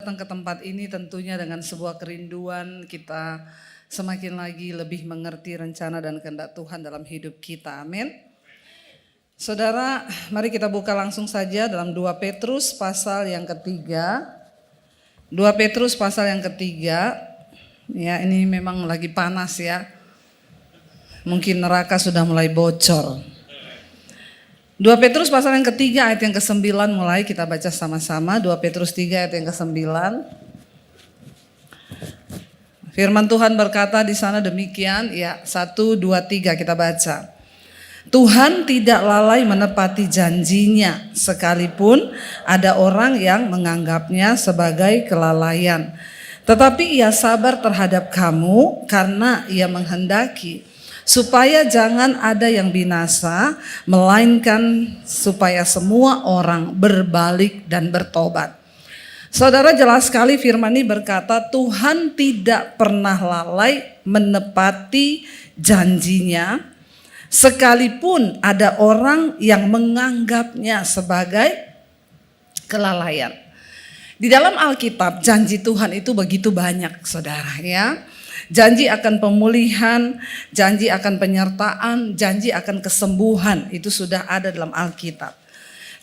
datang ke tempat ini tentunya dengan sebuah kerinduan kita semakin lagi lebih mengerti rencana dan kehendak Tuhan dalam hidup kita. Amin. Saudara, mari kita buka langsung saja dalam 2 Petrus pasal yang ketiga. 2 Petrus pasal yang ketiga. Ya, ini memang lagi panas ya. Mungkin neraka sudah mulai bocor. 2 Petrus pasal yang ketiga ayat yang ke-9 mulai kita baca sama-sama. 2 Petrus 3 ayat yang ke-9. Firman Tuhan berkata di sana demikian, ya 1, 2, 3 kita baca. Tuhan tidak lalai menepati janjinya sekalipun ada orang yang menganggapnya sebagai kelalaian. Tetapi ia sabar terhadap kamu karena ia menghendaki supaya jangan ada yang binasa, melainkan supaya semua orang berbalik dan bertobat. Saudara, jelas sekali firman ini berkata Tuhan tidak pernah lalai menepati janjinya, sekalipun ada orang yang menganggapnya sebagai kelalaian. Di dalam Alkitab janji Tuhan itu begitu banyak, saudara ya. Janji akan pemulihan, janji akan penyertaan, janji akan kesembuhan, itu sudah ada dalam Alkitab.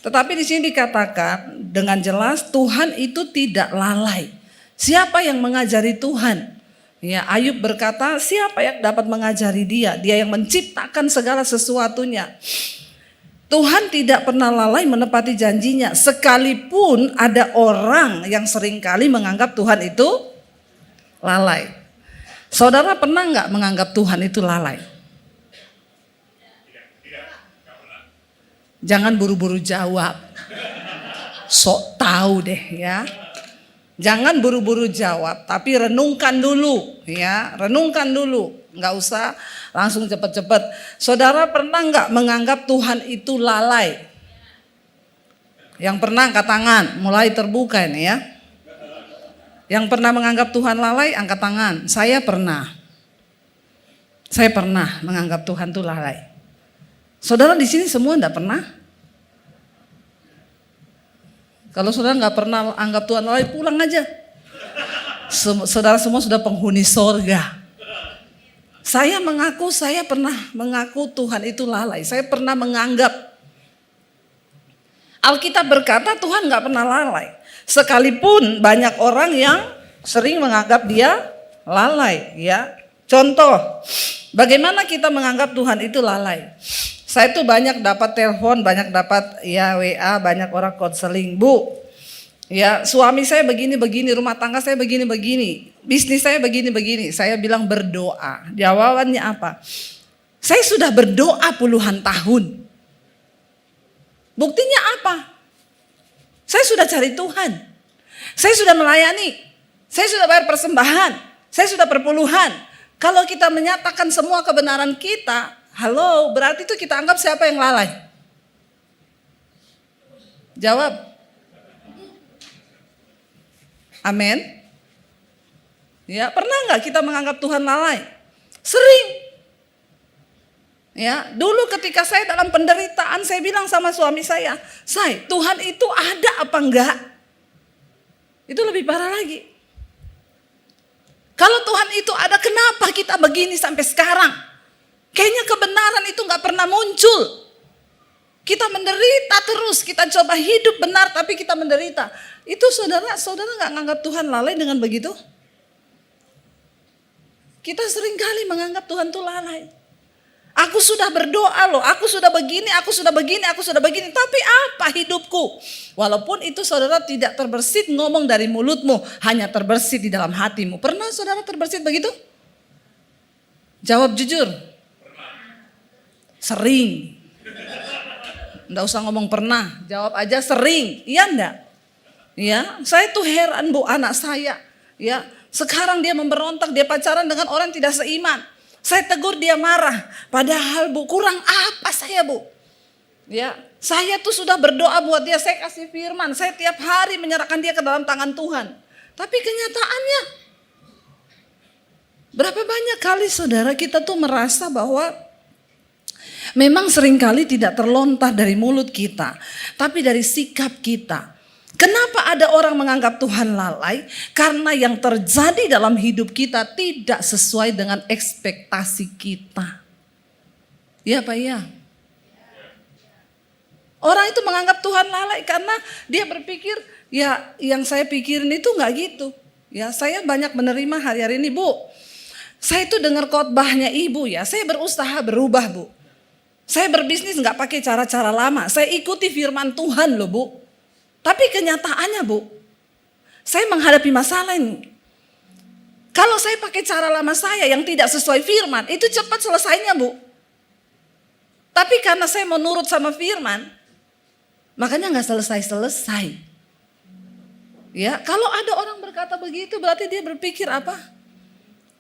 Tetapi di sini dikatakan dengan jelas Tuhan itu tidak lalai. Siapa yang mengajari Tuhan? Ya, Ayub berkata, siapa yang dapat mengajari dia? Dia yang menciptakan segala sesuatunya. Tuhan tidak pernah lalai menepati janjinya, sekalipun ada orang yang seringkali menganggap Tuhan itu lalai. Saudara pernah nggak menganggap Tuhan itu lalai? Jangan buru-buru jawab. Sok tahu deh ya. Jangan buru-buru jawab, tapi renungkan dulu ya, renungkan dulu. Nggak usah langsung cepet-cepet. Saudara pernah nggak menganggap Tuhan itu lalai? Yang pernah angkat tangan, mulai terbuka ini ya. Yang pernah menganggap Tuhan lalai, angkat tangan. Saya pernah. Saya pernah menganggap Tuhan itu lalai. Saudara di sini semua enggak pernah? Kalau saudara enggak pernah anggap Tuhan lalai, pulang aja. Saudara semua sudah penghuni sorga. Saya mengaku, saya pernah mengaku Tuhan itu lalai. Saya pernah menganggap. Alkitab berkata Tuhan enggak pernah lalai. Sekalipun banyak orang yang sering menganggap dia lalai ya. Contoh, bagaimana kita menganggap Tuhan itu lalai? Saya tuh banyak dapat telepon, banyak dapat ya WA, banyak orang konseling, Bu. Ya, suami saya begini-begini, rumah tangga saya begini-begini, bisnis saya begini-begini. Saya bilang berdoa. Jawabannya apa? Saya sudah berdoa puluhan tahun. Buktinya apa? Saya sudah cari Tuhan. Saya sudah melayani. Saya sudah bayar persembahan. Saya sudah perpuluhan. Kalau kita menyatakan semua kebenaran kita, halo, berarti itu kita anggap siapa yang lalai? Jawab. Amin. Ya, pernah nggak kita menganggap Tuhan lalai? Sering. Ya, dulu ketika saya dalam penderitaan saya bilang sama suami saya, "Say, Tuhan itu ada apa enggak?" Itu lebih parah lagi. Kalau Tuhan itu ada, kenapa kita begini sampai sekarang? Kayaknya kebenaran itu enggak pernah muncul. Kita menderita terus, kita coba hidup benar tapi kita menderita. Itu saudara enggak menganggap Tuhan lalai dengan begitu? Kita seringkali menganggap Tuhan itu lalai. Aku sudah berdoa loh, aku sudah begini, aku sudah begini, aku sudah begini. Tapi apa hidupku? Walaupun itu saudara tidak terbersit ngomong dari mulutmu, hanya terbersit di dalam hatimu. Pernah saudara terbersit begitu? Jawab jujur. Sering. Enggak usah ngomong pernah, jawab aja sering. Iya enggak? Ya, saya tuh heran Bu, anak saya. Ya, sekarang dia memberontak, dia pacaran dengan orang yang tidak seiman. Saya tegur dia marah. Padahal Bu, kurang apa saya Bu? Ya, saya tuh sudah berdoa buat dia. Saya kasih firman. Saya tiap hari menyerahkan dia ke dalam tangan Tuhan. Tapi kenyataannya, berapa banyak kali saudara kita tuh merasa bahwa memang seringkali tidak terlontar dari mulut kita. Tapi dari sikap kita. Kenapa ada orang menganggap Tuhan lalai? Karena yang terjadi dalam hidup kita tidak sesuai dengan ekspektasi kita. Ya Pak ya? Orang itu menganggap Tuhan lalai karena dia berpikir, ya yang saya pikirin itu nggak gitu. Ya saya banyak menerima hari-hari ini, Bu. Saya itu dengar khotbahnya Ibu ya, saya berusaha berubah, Bu. Saya berbisnis nggak pakai cara-cara lama, saya ikuti firman Tuhan loh, Bu. Tapi kenyataannya, Bu, saya menghadapi masalah ini. Kalau saya pakai cara lama saya yang tidak sesuai firman, itu cepat selesainya, Bu. Tapi karena saya mau nurut sama firman, makanya nggak selesai-selesai. Ya, kalau ada orang berkata begitu, berarti dia berpikir apa?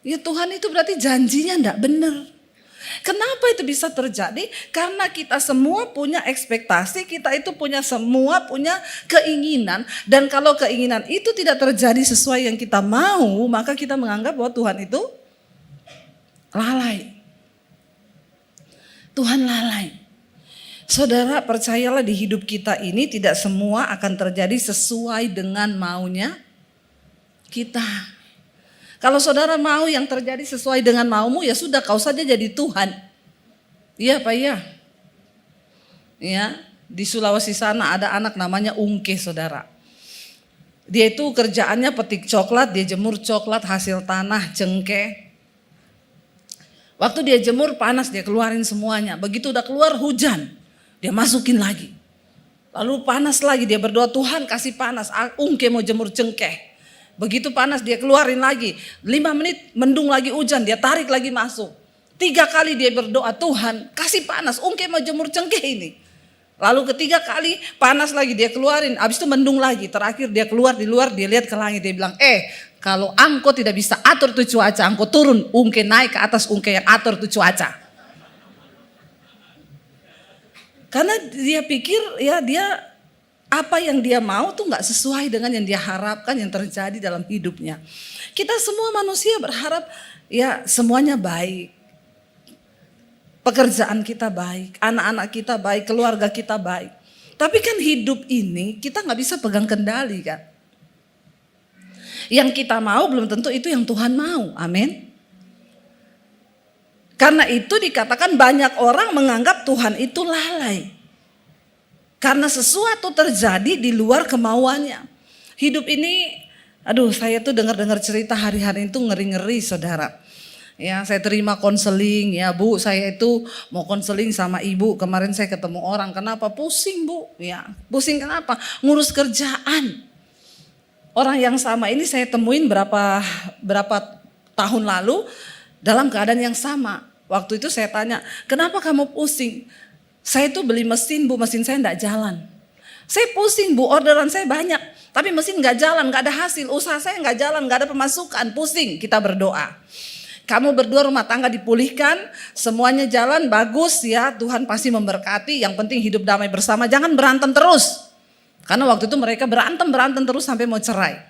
Ya Tuhan itu berarti janjinya enggak benar. Kenapa itu bisa terjadi? Karena kita semua punya ekspektasi, kita itu semua punya keinginan. Dan kalau keinginan itu tidak terjadi sesuai yang kita mau, maka kita menganggap bahwa Tuhan itu lalai. Tuhan lalai. Saudara, percayalah di hidup kita ini tidak semua akan terjadi sesuai dengan maunya kita. Kalau saudara mau yang terjadi sesuai dengan maumu, ya sudah kau saja jadi Tuhan. Iya Pak ya. Ya, di Sulawesi sana ada anak namanya Ungke saudara. Dia itu kerjaannya petik coklat, dia jemur coklat hasil tanah cengkeh. Waktu dia jemur panas dia keluarin semuanya. Begitu udah keluar hujan, dia masukin lagi. Lalu panas lagi, dia berdoa Tuhan kasih panas. Ungke mau jemur cengkeh. Begitu panas dia keluarin lagi. 5 menit mendung lagi hujan, dia tarik lagi masuk. 3 kali dia berdoa Tuhan kasih panas. Ungke mau jemur cengkeh ini. Lalu ketiga kali panas lagi dia keluarin. Habis itu mendung lagi. Terakhir dia keluar di luar, dia lihat ke langit. Dia bilang kalau engkau tidak bisa atur tuh cuaca, engkau turun. Ungke naik ke atas, Ungke yang atur tuh cuaca. Karena dia pikir ya dia apa yang dia mau tuh gak sesuai dengan yang dia harapkan yang terjadi dalam hidupnya. Kita semua manusia berharap ya semuanya baik. Pekerjaan kita baik, anak-anak kita baik, keluarga kita baik. Tapi kan hidup ini kita gak bisa pegang kendali kan. Yang kita mau belum tentu itu yang Tuhan mau, amin. Karena itu dikatakan banyak orang menganggap Tuhan itu lalai. Karena sesuatu terjadi di luar kemauannya. Hidup ini, saya tuh dengar cerita hari-hari itu ngeri-ngeri saudara. Ya, saya terima konseling, ya Bu, saya itu mau konseling sama Ibu. Kemarin saya ketemu orang, kenapa? Pusing Bu, ya pusing kenapa? Ngurus kerjaan. Orang yang sama ini saya temuin berapa tahun lalu dalam keadaan yang sama. Waktu itu saya tanya, kenapa kamu pusing? Saya tuh beli mesin Bu, mesin saya enggak jalan. Saya pusing Bu, orderan saya banyak. Tapi mesin enggak jalan, enggak ada hasil. Usaha saya enggak jalan, enggak ada pemasukan. Pusing, kita berdoa. Kamu berdua rumah tangga dipulihkan, semuanya jalan, bagus ya. Tuhan pasti memberkati, yang penting hidup damai bersama. Jangan berantem terus. Karena waktu itu mereka berantem terus sampai mau cerai.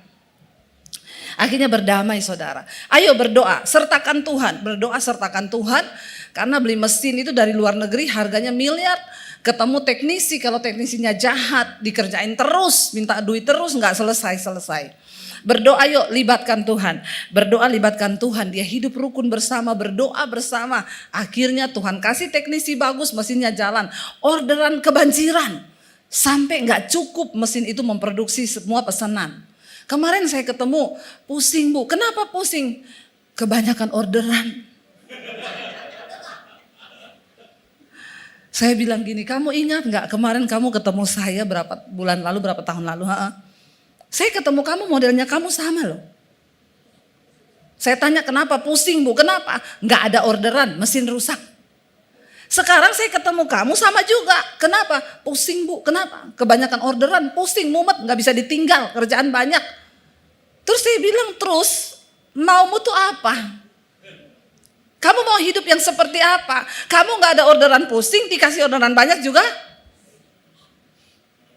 Akhirnya berdamai saudara. Ayo berdoa, sertakan Tuhan. Berdoa sertakan Tuhan. Karena beli mesin itu dari luar negeri harganya miliar. Ketemu teknisi, kalau teknisinya jahat dikerjain terus. Minta duit terus gak selesai-selesai. Berdoa yuk libatkan Tuhan. Berdoa libatkan Tuhan. Dia hidup rukun bersama, berdoa bersama. Akhirnya Tuhan kasih teknisi bagus, mesinnya jalan. Orderan kebanjiran. Sampai gak cukup mesin itu memproduksi semua pesanan. Kemarin saya ketemu, pusing Bu. Kenapa pusing? Kebanyakan orderan. Saya bilang gini, kamu ingat gak kemarin kamu ketemu saya berapa bulan lalu, berapa tahun lalu? Saya ketemu kamu modelnya kamu sama loh. Saya tanya kenapa pusing Bu, kenapa? Gak ada orderan, mesin rusak. Sekarang saya ketemu kamu sama juga. Kenapa? Pusing Bu, kenapa? Kebanyakan orderan, pusing, mumet, gak bisa ditinggal, kerjaan banyak. Terus saya bilang terus, maumu tuh apa? Kamu mau hidup yang seperti apa? Kamu gak ada orderan pusing, dikasih orderan banyak juga.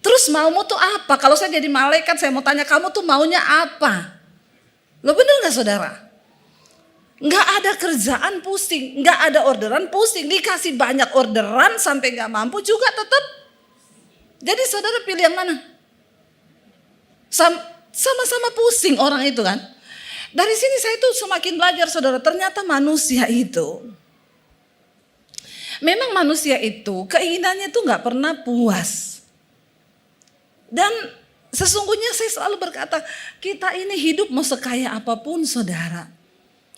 Terus maumu tuh apa? Kalau saya jadi malaikat saya mau tanya kamu tuh maunya apa? Lo bener gak saudara? Gak ada kerjaan pusing, gak ada orderan pusing. Dikasih banyak orderan sampai gak mampu juga tetap. Jadi saudara pilih yang mana? Sama-sama pusing orang itu kan. Dari sini saya tuh semakin belajar saudara, ternyata manusia itu, memang manusia itu keinginannya tuh gak pernah puas. Dan sesungguhnya saya selalu berkata, kita ini hidup mau sekaya apapun saudara.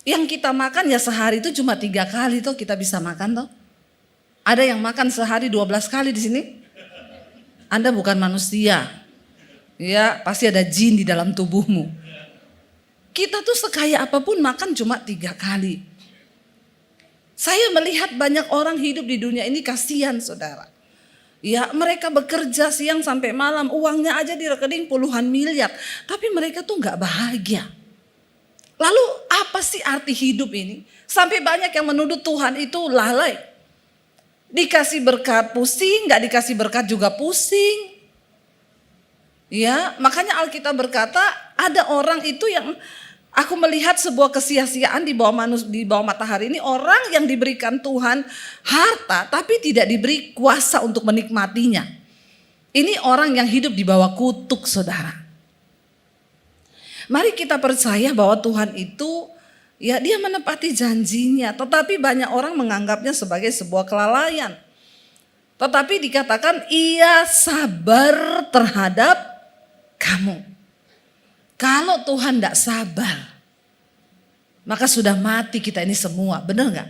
Yang kita makan ya sehari itu cuma 3 kali tuh kita bisa makan tuh. Ada yang makan sehari 12 kali di sini? Anda bukan manusia. Ya pasti ada jin di dalam tubuhmu. Kita tuh sekaya apapun makan cuma 3 kali. Saya melihat banyak orang hidup di dunia ini kasihan saudara. Ya mereka bekerja siang sampai malam, uangnya aja di rekening puluhan miliar. Tapi mereka tuh gak bahagia. Lalu apa sih arti hidup ini? Sampai banyak yang menuduh Tuhan itu lalai. Dikasih berkat pusing, gak dikasih berkat juga pusing. Ya makanya Alkitab berkata ada orang itu yang aku melihat sebuah kesia-siaan di bawah matahari ini, orang yang diberikan Tuhan harta tapi tidak diberi kuasa untuk menikmatinya. Ini orang yang hidup di bawah kutuk saudara. Mari kita percaya bahwa Tuhan itu ya dia menepati janjinya, tetapi banyak orang menganggapnya sebagai sebuah kelalaian. Tetapi dikatakan ia sabar terhadap kamu. Kalau Tuhan tidak sabar, maka sudah mati kita ini semua, benar gak?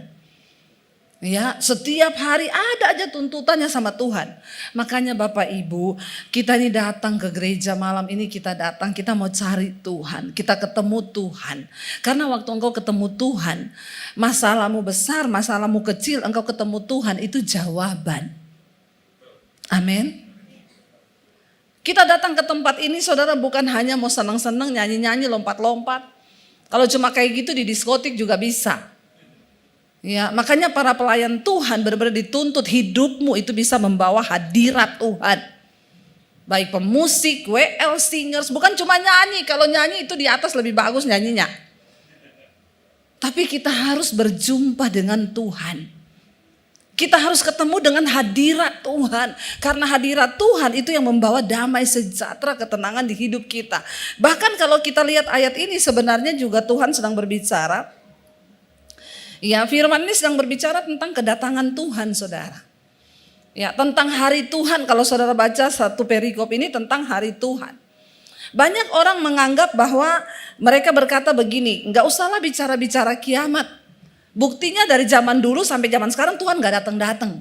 Ya, setiap hari ada aja tuntutannya sama Tuhan. Makanya Bapak Ibu, kita ini datang ke gereja malam ini, kita datang, kita mau cari Tuhan, kita ketemu Tuhan. Karena waktu engkau ketemu Tuhan, masalahmu besar, masalahmu kecil, engkau ketemu Tuhan, itu jawaban. Amin. Kita datang ke tempat ini saudara bukan hanya mau senang-senang, nyanyi-nyanyi, lompat-lompat. Kalau cuma kayak gitu di diskotik juga bisa. Ya, makanya para pelayan Tuhan benar-benar dituntut hidupmu itu bisa membawa hadirat Tuhan. Baik pemusik, WL singers, bukan cuma nyanyi. Kalau nyanyi itu di atas lebih bagus nyanyinya. Tapi kita harus berjumpa dengan Tuhan. Kita harus ketemu dengan hadirat Tuhan. Karena hadirat Tuhan itu yang membawa damai sejahtera, ketenangan di hidup kita. Bahkan kalau kita lihat ayat ini sebenarnya juga Tuhan sedang berbicara. Ya firman ini sedang berbicara tentang kedatangan Tuhan saudara. Ya tentang hari Tuhan, kalau saudara baca satu perikop ini tentang hari Tuhan. Banyak orang menganggap bahwa mereka berkata begini, gak usahlah bicara-bicara kiamat. Buktinya dari zaman dulu sampai zaman sekarang Tuhan gak datang-datang.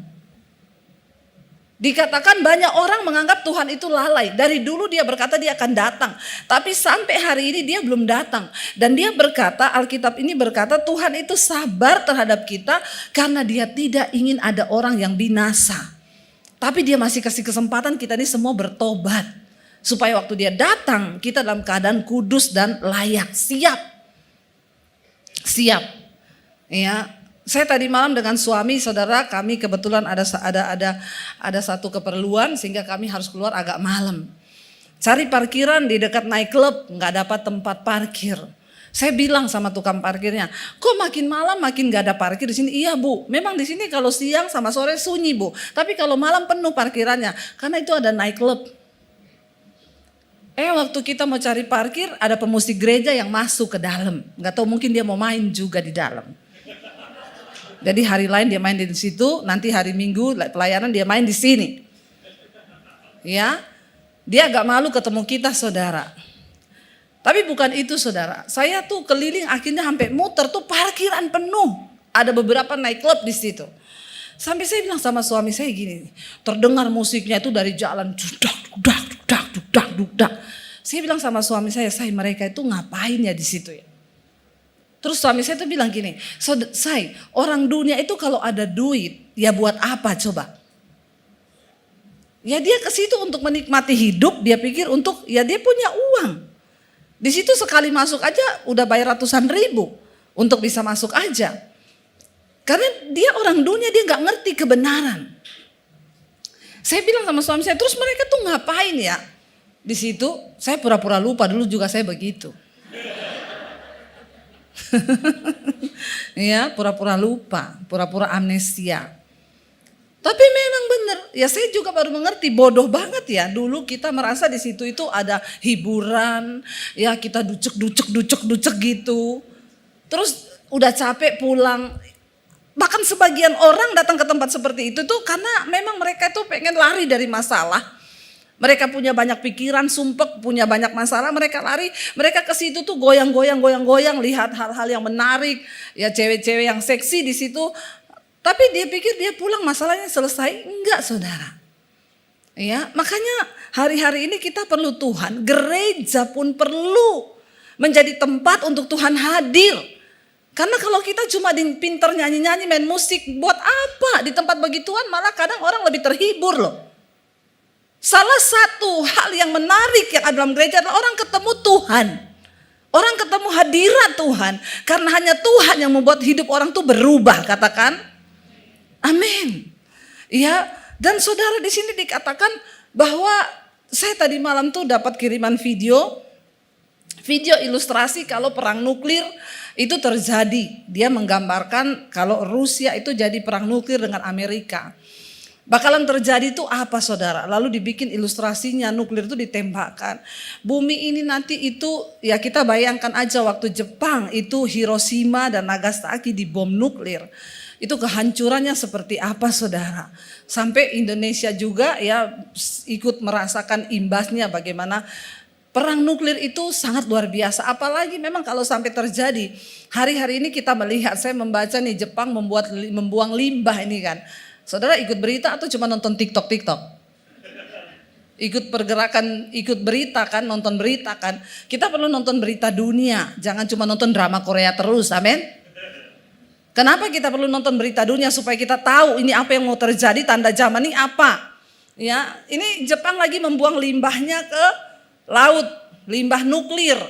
Dikatakan banyak orang menganggap Tuhan itu lalai. Dari dulu dia berkata dia akan datang. Tapi sampai hari ini dia belum datang. Dan dia berkata, Alkitab ini berkata Tuhan itu sabar terhadap kita karena dia tidak ingin ada orang yang binasa. Tapi dia masih kasih kesempatan kita ini semua bertobat. Supaya waktu dia datang kita dalam keadaan kudus dan layak. Siap. Ya, saya tadi malam dengan suami saudara kami kebetulan ada satu keperluan sehingga kami harus keluar agak malam. Cari parkiran di dekat nightclub, nggak dapat tempat parkir. Saya bilang sama tukang parkirnya, kok makin malam makin nggak ada parkir di sini? Iya Bu, memang di sini kalau siang sama sore sunyi Bu, tapi kalau malam penuh parkirannya karena itu ada nightclub. Waktu kita mau cari parkir ada pemusik gereja yang masuk ke dalam, nggak tahu mungkin dia mau main juga di dalam. Jadi hari lain dia main di situ, nanti hari Minggu pelayanan dia main di sini. Ya, dia agak malu ketemu kita saudara. Tapi bukan itu saudara, saya tuh keliling akhirnya sampai muter tuh parkiran penuh. Ada beberapa nightclub di situ. Sampai saya bilang sama suami saya gini, terdengar musiknya itu dari jalan, dudak. Saya bilang sama suami saya mereka itu ngapain ya di situ ya? Terus suami saya tuh bilang gini, say, orang dunia itu kalau ada duit, ya buat apa coba? Ya dia ke situ untuk menikmati hidup, dia pikir untuk, ya dia punya uang. Di situ sekali masuk aja udah bayar ratusan ribu untuk bisa masuk aja. Karena dia orang dunia, dia gak ngerti kebenaran. Saya bilang sama suami saya, terus mereka tuh ngapain ya? Di situ saya pura-pura lupa, dulu juga saya begitu. Ya, pura-pura lupa, pura-pura amnesia. Tapi memang benar benar. Ya saya juga baru mengerti, bodoh banget ya. Dulu kita merasa di situ itu ada hiburan, ya kita ducek gitu. Terus udah capek pulang. Bahkan sebagian orang datang ke tempat seperti itu tuh karena memang mereka tuh pengen lari dari masalah. Mereka punya banyak pikiran, sumpek, punya banyak masalah, mereka lari, mereka ke situ tuh goyang-goyang, lihat hal-hal yang menarik, ya cewek-cewek yang seksi di situ. Tapi dia pikir dia pulang masalahnya selesai, enggak saudara. Ya, makanya hari-hari ini kita perlu Tuhan, gereja pun perlu menjadi tempat untuk Tuhan hadir. Karena kalau kita cuma pinter nyanyi-nyanyi, main musik, buat apa? Di tempat begituan malah kadang orang lebih terhibur loh. Salah satu hal yang menarik yang ada dalam gereja adalah orang ketemu Tuhan. Orang ketemu hadirat Tuhan. Karena hanya Tuhan yang membuat hidup orang tuh berubah, katakan. Amin. Ya, dan saudara di sini dikatakan bahwa saya tadi malam tuh dapat kiriman video ilustrasi kalau perang nuklir itu terjadi. Dia menggambarkan kalau Rusia itu jadi perang nuklir dengan Amerika. Bakalan terjadi itu apa saudara? Lalu dibikin ilustrasinya, nuklir itu ditembakkan. Bumi ini nanti itu ya kita bayangkan aja waktu Jepang itu Hiroshima dan Nagasaki dibom nuklir. Itu kehancurannya seperti apa saudara? Sampai Indonesia juga ya ikut merasakan imbasnya bagaimana perang nuklir itu sangat luar biasa. Apalagi memang kalau sampai terjadi. Hari-hari ini kita melihat, saya membaca nih Jepang membuang limbah ini kan. Saudara ikut berita atau cuma nonton TikTok? Ikut pergerakan, ikut berita kan, nonton berita kan. Kita perlu nonton berita dunia, jangan cuma nonton drama Korea terus, amin. Kenapa kita perlu nonton berita dunia? Supaya kita tahu ini apa yang mau terjadi, tanda zaman ini apa. Ya, ini Jepang lagi membuang limbahnya ke laut, limbah nuklir.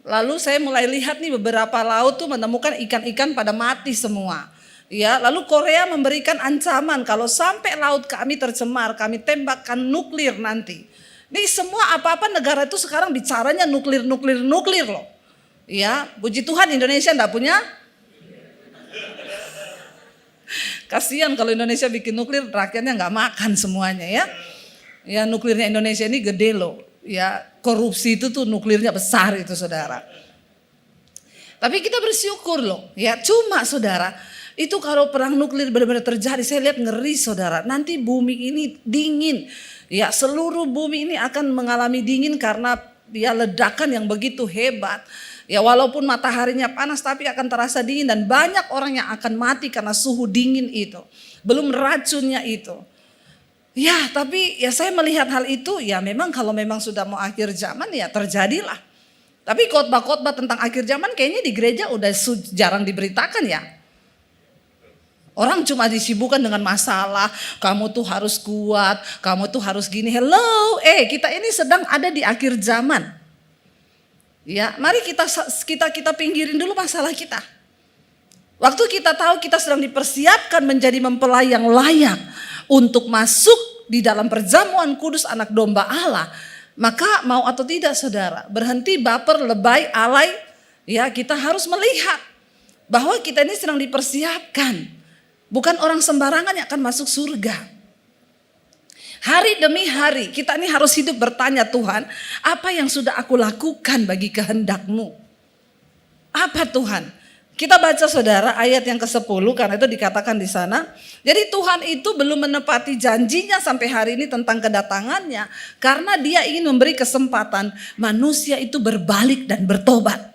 Lalu saya mulai lihat nih beberapa laut tuh menemukan ikan-ikan pada mati semua. Ya, lalu Korea memberikan ancaman kalau sampai laut kami tercemar, kami tembakkan nuklir nanti. Ini semua apa-apa negara itu sekarang bicaranya nuklir loh. Ya, puji Tuhan Indonesia enggak punya. Kasihan kalau Indonesia bikin nuklir rakyatnya enggak makan semuanya ya. Ya, nuklirnya Indonesia ini gede loh. Ya, korupsi itu tuh nuklirnya besar itu saudara. Tapi kita bersyukur loh. Ya, cuma saudara, itu kalau perang nuklir benar-benar terjadi, saya lihat ngeri saudara. Nanti bumi ini dingin. Ya, seluruh bumi ini akan mengalami dingin karena ya ledakan yang begitu hebat. Ya, walaupun mataharinya panas tapi akan terasa dingin dan banyak orang yang akan mati karena suhu dingin itu. Belum racunnya itu. Ya, tapi ya saya melihat hal itu ya memang kalau memang sudah mau akhir zaman ya terjadilah. Tapi khotbah-khotbah tentang akhir zaman kayaknya di gereja udah jarang diberitakan ya. Orang cuma disibukkan dengan masalah, kamu tuh harus kuat, kamu tuh harus gini. Hello, kita ini sedang ada di akhir zaman. Ya, mari kita pinggirin dulu masalah kita. Waktu kita tahu kita sedang dipersiapkan menjadi mempelai yang layak untuk masuk di dalam perjamuan kudus anak domba Allah, maka mau atau tidak saudara, berhenti baper, lebay, alay, ya kita harus melihat bahwa kita ini sedang dipersiapkan. Bukan orang sembarangan yang akan masuk surga. Hari demi hari kita ini harus hidup bertanya, Tuhan, apa yang sudah aku lakukan bagi kehendak-Mu? Apa Tuhan? Kita baca saudara ayat yang ke-10 karena itu dikatakan di sana. Jadi Tuhan itu belum menepati janjinya sampai hari ini tentang kedatangannya. Karena dia ingin memberi kesempatan manusia itu berbalik dan bertobat.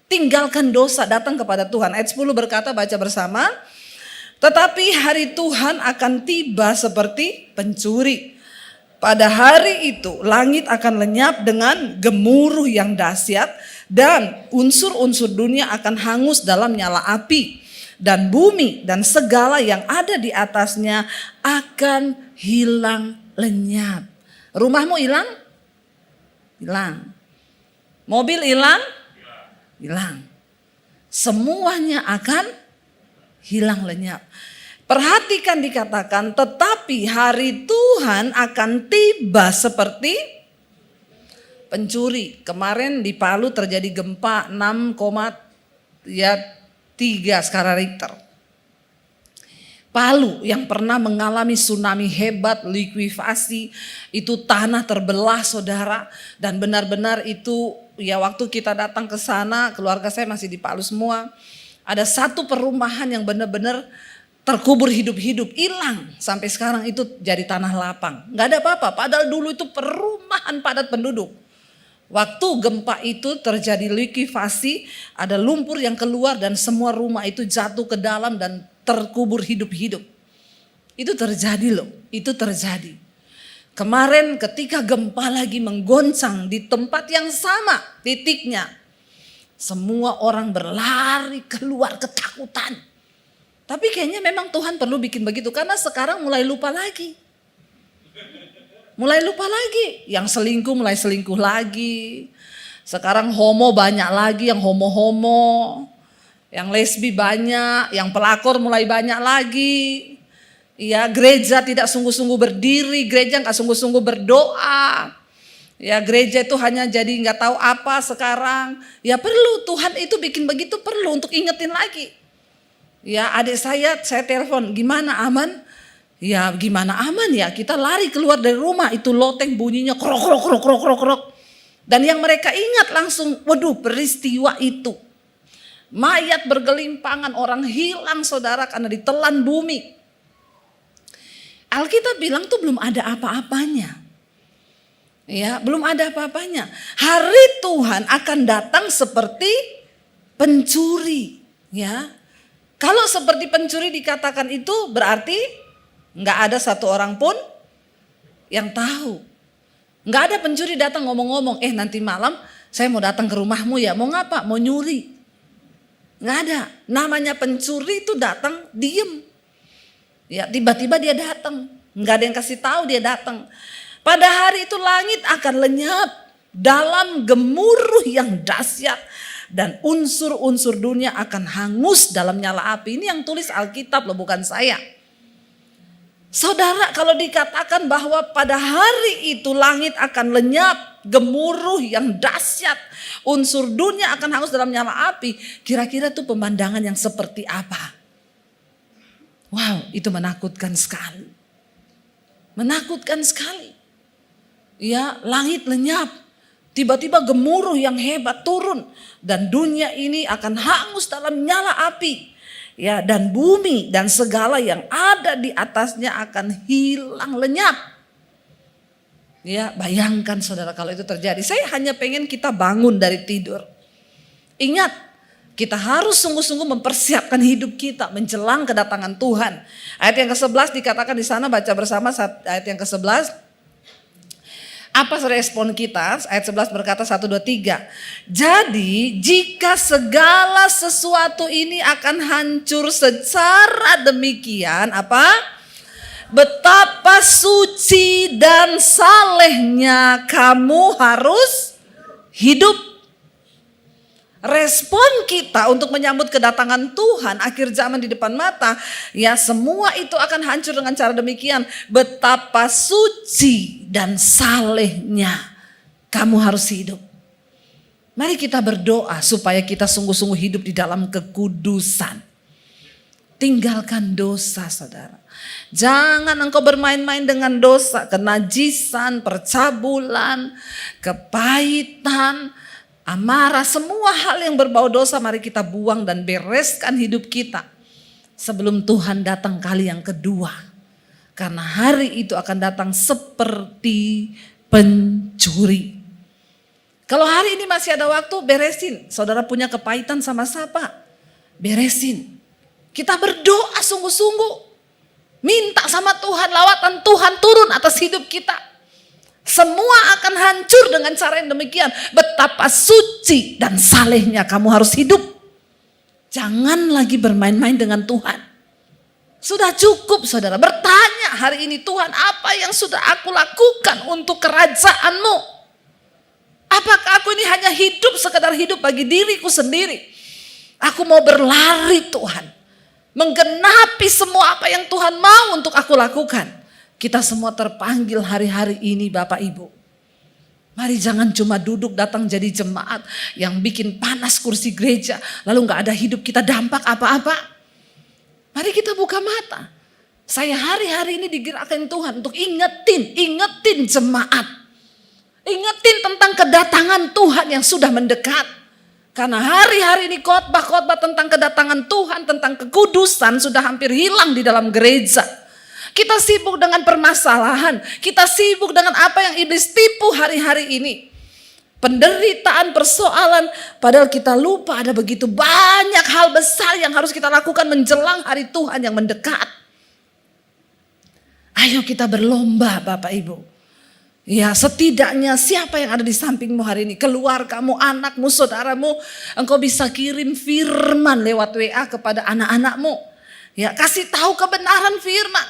Tinggalkan dosa, datang kepada Tuhan. Ayat 10 berkata, baca bersama. Tetapi hari Tuhan akan tiba seperti pencuri. Pada hari itu langit akan lenyap dengan gemuruh yang dahsyat dan unsur-unsur dunia akan hangus dalam nyala api. Dan bumi dan segala yang ada di atasnya akan hilang lenyap. Rumahmu hilang? Hilang. Mobil hilang? Hilang. Semuanya akan hilang lenyap. Perhatikan dikatakan, tetapi hari Tuhan akan tiba seperti pencuri. Kemarin di Palu terjadi gempa 6,3 skala Richter. Palu yang pernah mengalami tsunami hebat, likuifasi, itu tanah terbelah saudara. Dan benar-benar itu ya waktu kita datang ke sana, keluarga saya masih di Palu semua. Ada satu perumahan yang benar-benar terkubur hidup-hidup, hilang. Sampai sekarang itu jadi tanah lapang. Gak ada apa-apa, padahal dulu itu perumahan padat penduduk. Waktu gempa itu terjadi likuifasi, ada lumpur yang keluar dan semua rumah itu jatuh ke dalam dan terkubur hidup-hidup. Itu terjadi loh, itu terjadi. Kemarin ketika gempa lagi menggoncang di tempat yang sama titiknya, semua orang berlari keluar ketakutan. Tapi kayaknya memang Tuhan perlu bikin begitu karena sekarang mulai lupa lagi. Mulai lupa lagi, yang selingkuh mulai selingkuh lagi. Sekarang homo banyak lagi, yang homo-homo. Yang lesbi banyak, yang pelakor mulai banyak lagi. Ya, gereja tidak sungguh-sungguh berdiri, gereja nggak sungguh-sungguh berdoa. Ya, gereja itu hanya jadi nggak tahu apa sekarang. Ya perlu, Tuhan itu bikin begitu perlu untuk ingetin lagi. Ya, adik saya telepon, gimana aman? Ya gimana aman ya, kita lari keluar dari rumah, itu loteng bunyinya krok krok krok krok krok krok. Dan yang mereka ingat langsung, waduh peristiwa itu. Mayat bergelimpangan, orang hilang saudara karena ditelan bumi. Alkitab bilang tuh belum ada apa-apanya. Ya, belum ada apa-apanya. Hari Tuhan akan datang seperti pencuri, ya. Kalau seperti pencuri dikatakan itu berarti nggak ada satu orang pun yang tahu. Nggak ada pencuri datang ngomong-ngomong, nanti malam saya mau datang ke rumahmu ya, mau ngapa? Mau nyuri. Nggak ada. Namanya pencuri itu datang diem. Ya tiba-tiba dia datang. Nggak ada yang kasih tahu dia datang. Pada hari itu langit akan lenyap dalam gemuruh yang dahsyat. Dan unsur-unsur dunia akan hangus dalam nyala api. Ini yang tulis Alkitab loh, bukan saya. Saudara, kalau dikatakan bahwa pada hari itu langit akan lenyap, gemuruh yang dahsyat, unsur dunia akan hangus dalam nyala api, kira-kira itu pemandangan yang seperti apa? Wow, itu menakutkan sekali. Menakutkan sekali. Ya, langit lenyap, tiba-tiba gemuruh yang hebat turun dan dunia ini akan hangus dalam nyala api. Ya, dan bumi dan segala yang ada di atasnya akan hilang lenyap. Ya, bayangkan saudara kalau itu terjadi. Saya hanya pengen kita bangun dari tidur. Ingat, kita harus sungguh-sungguh mempersiapkan hidup kita menjelang kedatangan Tuhan. Ayat yang ke-11 dikatakan di sana, baca bersama ayat yang ke-11. Apa respon kita? Ayat 11 berkata 1, 2, 3. Jadi jika segala sesuatu ini akan hancur secara demikian, apa? Betapa suci dan salehnya kamu harus hidup. Respon kita untuk menyambut kedatangan Tuhan akhir zaman di depan mata, ya semua itu akan hancur dengan cara demikian. Betapa suci dan salehnya kamu harus hidup. Mari kita berdoa supaya kita sungguh-sungguh hidup di dalam kekudusan. Tinggalkan dosa saudara. Jangan engkau bermain-main dengan dosa, kenajisan, percabulan, kepahitan, amarah, semua hal yang berbau dosa mari kita buang dan bereskan hidup kita sebelum Tuhan datang kali yang kedua. Karena hari itu akan datang seperti pencuri. Kalau hari ini masih ada waktu, beresin. Saudara punya kepahitan sama siapa? Beresin. Kita berdoa sungguh-sungguh. Minta sama Tuhan, lawatan Tuhan turun atas hidup kita. Semua akan hancur dengan cara yang demikian. Betapa suci dan salehnya kamu harus hidup. Jangan lagi bermain-main dengan Tuhan. Sudah cukup saudara bertanya hari ini, Tuhan apa yang sudah aku lakukan untuk kerajaan-Mu? Apakah aku ini hanya hidup sekedar hidup bagi diriku sendiri? Aku mau berlari Tuhan. Menggenapi semua apa yang Tuhan mau untuk aku lakukan. Kita semua terpanggil hari-hari ini Bapak Ibu. Mari jangan cuma duduk datang jadi jemaat yang bikin panas kursi gereja. Lalu gak ada hidup kita dampak apa-apa. Mari kita buka mata. Saya hari-hari ini digerakkan Tuhan untuk ingetin jemaat. Ingetin tentang kedatangan Tuhan yang sudah mendekat. Karena hari-hari ini khotbah-khotbah tentang kedatangan Tuhan, tentang kekudusan sudah hampir hilang di dalam gereja. Kita sibuk dengan permasalahan, kita sibuk dengan apa yang iblis tipu hari-hari ini. Penderitaan, persoalan, padahal kita lupa ada begitu banyak hal besar yang harus kita lakukan menjelang hari Tuhan yang mendekat. Ayo kita berlomba Bapak Ibu. Ya, setidaknya siapa yang ada di sampingmu hari ini, keluargamu, anakmu, saudaramu, engkau bisa kirim firman lewat WA kepada anak-anakmu. Ya, kasih tahu kebenaran firman.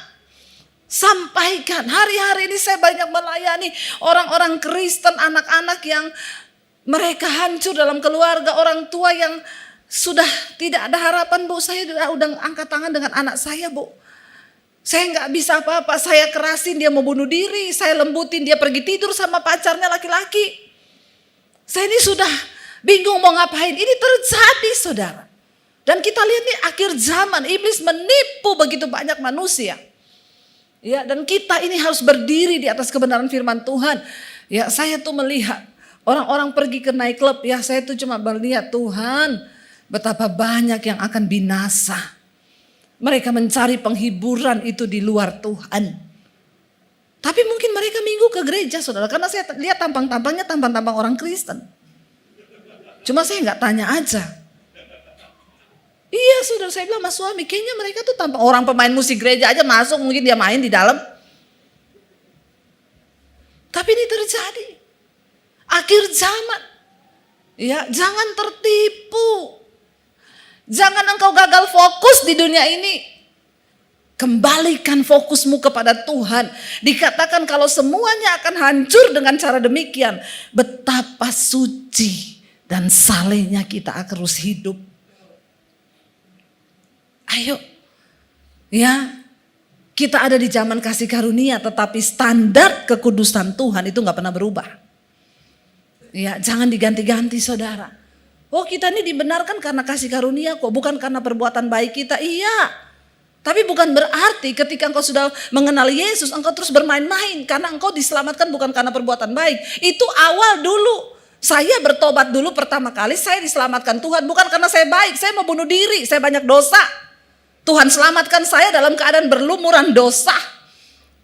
Sampaikan. Hari-hari ini saya banyak melayani orang-orang Kristen, anak-anak yang mereka hancur dalam keluarga, orang tua yang sudah tidak ada harapan. Bu, saya udah angkat tangan dengan anak saya, Bu. Saya nggak bisa apa-apa, saya kerasin dia mau bunuh diri, saya lembutin dia pergi tidur sama pacarnya laki-laki. Saya ini sudah bingung mau ngapain. Ini terjadi, saudara. Dan kita lihat nih akhir zaman, iblis menipu begitu banyak manusia. Ya, dan kita ini harus berdiri di atas kebenaran firman Tuhan. Ya, saya tuh melihat orang-orang pergi ke night club, ya saya tuh cuma melihat Tuhan betapa banyak yang akan binasa. Mereka mencari penghiburan itu di luar Tuhan. Tapi mungkin mereka minggu ke gereja, saudara, karena saya lihat tampang-tampangnya tampang-tampang orang Kristen. Cuma saya nggak tanya aja. Iya, saudara, saya bilang mas suami, kayaknya mereka tuh tampang orang pemain musik gereja aja masuk, mungkin dia main di dalam. Tapi ini terjadi. Akhir zaman. Ya, jangan tertipu. Jangan engkau gagal fokus di dunia ini. Kembalikan fokusmu kepada Tuhan. Dikatakan kalau semuanya akan hancur dengan cara demikian, betapa suci dan salehnya kita akan terus hidup. Ayo, ya, kita ada di zaman kasih karunia, tetapi standar kekudusan Tuhan itu nggak pernah berubah. Ya, jangan diganti-ganti, saudara. Oh, kita ini dibenarkan karena kasih karunia kok, bukan karena perbuatan baik kita. Iya, tapi bukan berarti ketika engkau sudah mengenal Yesus, engkau terus bermain-main karena engkau diselamatkan bukan karena perbuatan baik. Itu awal dulu. Saya bertobat dulu pertama kali, saya diselamatkan Tuhan bukan karena saya baik, saya mau bunuh diri, saya banyak dosa. Tuhan selamatkan saya dalam keadaan berlumuran dosa.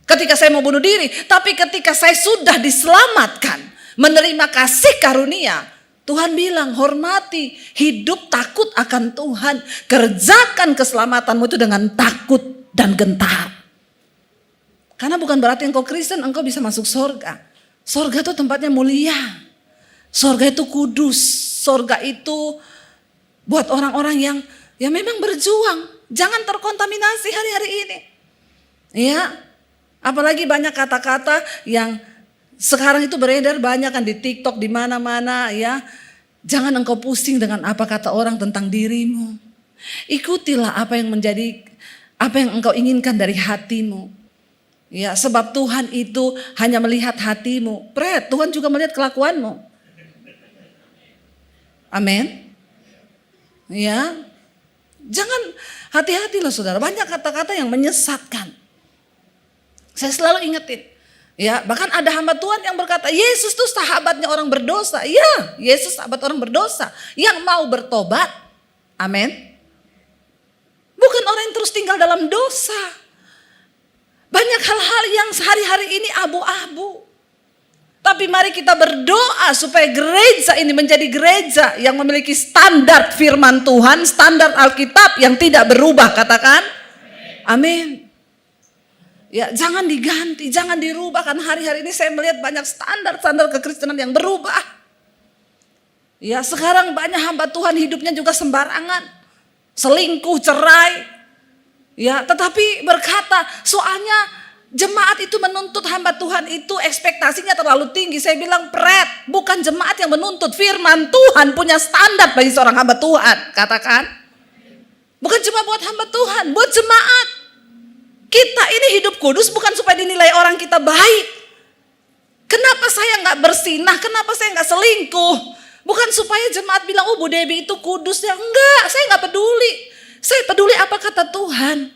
Ketika saya mau bunuh diri. Tapi ketika saya sudah diselamatkan, menerima kasih karunia, Tuhan bilang hormati, hidup takut akan Tuhan. Kerjakan keselamatanmu itu dengan takut dan gentar. Karena bukan berarti engkau Kristen, engkau bisa masuk surga. Surga itu tempatnya mulia. Surga itu kudus. Surga itu buat orang-orang yang memang berjuang. Jangan terkontaminasi hari-hari ini. Ya, apalagi banyak kata-kata yang sekarang itu beredar banyak kan di TikTok, di mana-mana ya. Jangan engkau pusing dengan apa kata orang tentang dirimu. Ikutilah apa yang engkau inginkan dari hatimu. Ya, sebab Tuhan itu hanya melihat hatimu. Tuhan juga melihat kelakuanmu. Amin. Ya. Jangan, hati-hati loh saudara, banyak kata-kata yang menyesatkan. Saya selalu ingetin. Ya, bahkan ada hamba Tuhan yang berkata, Yesus tuh sahabatnya orang berdosa. Ya, Yesus sahabat orang berdosa yang mau bertobat. Amin. Bukan orang yang terus tinggal dalam dosa. Banyak hal-hal yang sehari-hari ini abu-abu. Tapi mari kita berdoa supaya gereja ini menjadi gereja yang memiliki standar firman Tuhan, standar Alkitab yang tidak berubah, katakan. Amin. Ya, jangan diganti, jangan dirubah, karena hari-hari ini saya melihat banyak standar-standar kekristenan yang berubah. Ya, sekarang banyak hamba Tuhan hidupnya juga sembarangan. Selingkuh, cerai. Ya, tetapi berkata, soalnya jemaat itu menuntut hamba Tuhan itu ekspektasinya terlalu tinggi. Saya bilang bukan jemaat yang menuntut, firman Tuhan punya standar bagi seorang hamba Tuhan. Katakan. Bukan cuma buat hamba Tuhan, buat jemaat. Kita ini hidup kudus bukan supaya dinilai orang kita baik. Kenapa saya gak bersinah, kenapa saya gak selingkuh. Bukan supaya jemaat bilang, oh Bu Debbie itu kudus ya. Enggak, saya gak peduli. Saya peduli apa kata Tuhan.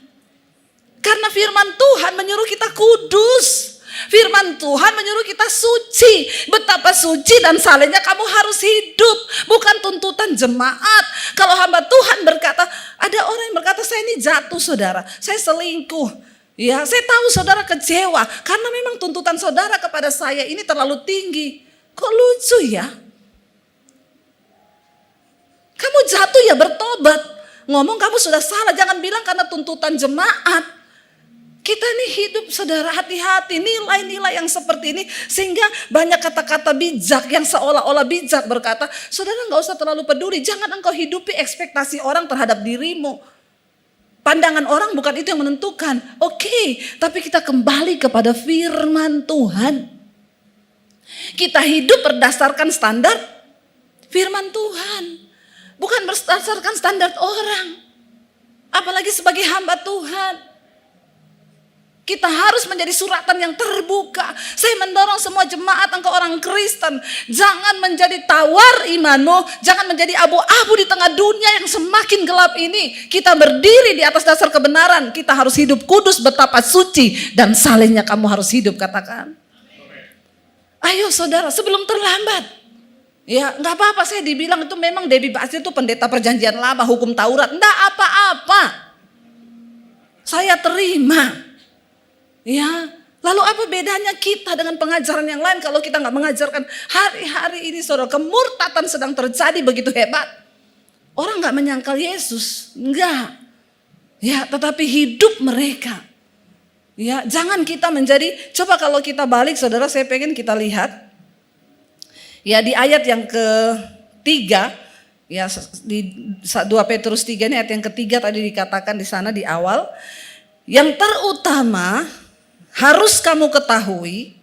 Karena firman Tuhan menyuruh kita kudus. Firman Tuhan menyuruh kita suci. Betapa suci dan salehnya kamu harus hidup. Bukan tuntutan jemaat. Kalau hamba Tuhan berkata, ada orang yang berkata, saya ini jatuh saudara, saya selingkuh. Ya, saya tahu saudara kecewa karena memang tuntutan saudara kepada saya ini terlalu tinggi. Kok lucu ya? Kamu jatuh ya bertobat. Ngomong kamu sudah salah, jangan bilang karena tuntutan jemaat. Kita ini hidup saudara, hati-hati nilai-nilai yang seperti ini. Sehingga banyak kata-kata bijak yang seolah-olah bijak berkata, saudara gak usah terlalu peduli. Jangan engkau hidupi ekspektasi orang terhadap dirimu. Pandangan orang bukan itu yang menentukan. Oke, tapi kita kembali kepada firman Tuhan. Kita hidup berdasarkan standar firman Tuhan. Bukan berdasarkan standar orang. Apalagi sebagai hamba Tuhan. Kita harus menjadi suratan yang terbuka. Saya mendorong semua jemaat engkau orang Kristen. Jangan menjadi tawar imanmu. Jangan menjadi abu-abu di tengah dunia yang semakin gelap ini. Kita berdiri di atas dasar kebenaran. Kita harus hidup kudus, betapa suci dan salehnya kamu harus hidup, katakan. Ayo saudara, sebelum terlambat. Ya gak apa-apa, saya dibilang itu memang Debbie Basir itu pendeta perjanjian lama, hukum Taurat. Enggak apa-apa. Saya terima. Ya, lalu apa bedanya kita dengan pengajaran yang lain kalau kita nggak mengajarkan hari-hari ini saudara, kemurtatan sedang terjadi begitu hebat. Orang nggak menyangkal Yesus, enggak. Ya, tetapi hidup mereka. Ya, jangan kita menjadi, coba kalau kita balik saudara, saya pengen kita lihat. Ya, di ayat yang ketiga, ya di 2 Petrus 3 ini ayat yang ketiga tadi dikatakan di sana di awal. Yang terutama harus kamu ketahui,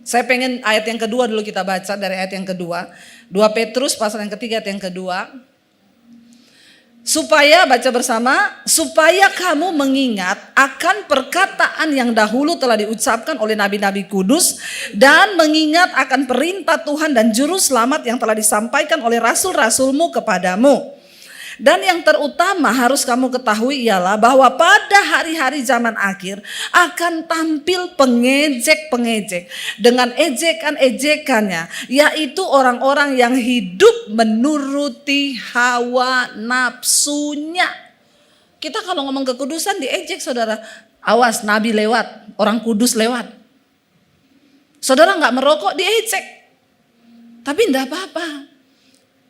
saya pengen ayat yang kedua dulu kita baca dari ayat yang kedua. 2 Petrus pasal yang ketiga ayat yang kedua. Supaya, baca bersama, supaya kamu mengingat akan perkataan yang dahulu telah diucapkan oleh nabi-nabi kudus. Dan mengingat akan perintah Tuhan dan juru selamat yang telah disampaikan oleh rasul-rasulmu kepadamu. Dan yang terutama harus kamu ketahui ialah bahwa pada hari-hari zaman akhir akan tampil pengejek-pengejek dengan ejekan-ejekannya, yaitu orang-orang yang hidup menuruti hawa nafsunya. Kita kalau ngomong kekudusan diejek saudara, awas nabi lewat, orang kudus lewat. Saudara gak merokok diejek, tapi enggak apa-apa.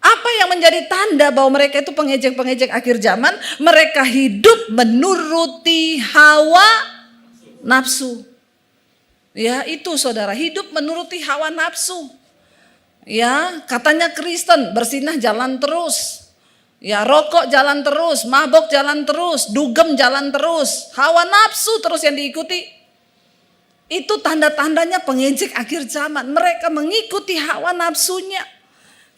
Apa yang menjadi tanda bahwa mereka itu pengejek-pengejek akhir zaman? Mereka hidup menuruti hawa nafsu. Ya itu saudara, hidup menuruti hawa nafsu. Ya katanya Kristen, bersinah jalan terus. Ya rokok jalan terus, mabok jalan terus, dugem jalan terus. Hawa nafsu terus yang diikuti. Itu tanda-tandanya pengejek akhir zaman. Mereka mengikuti hawa nafsunya.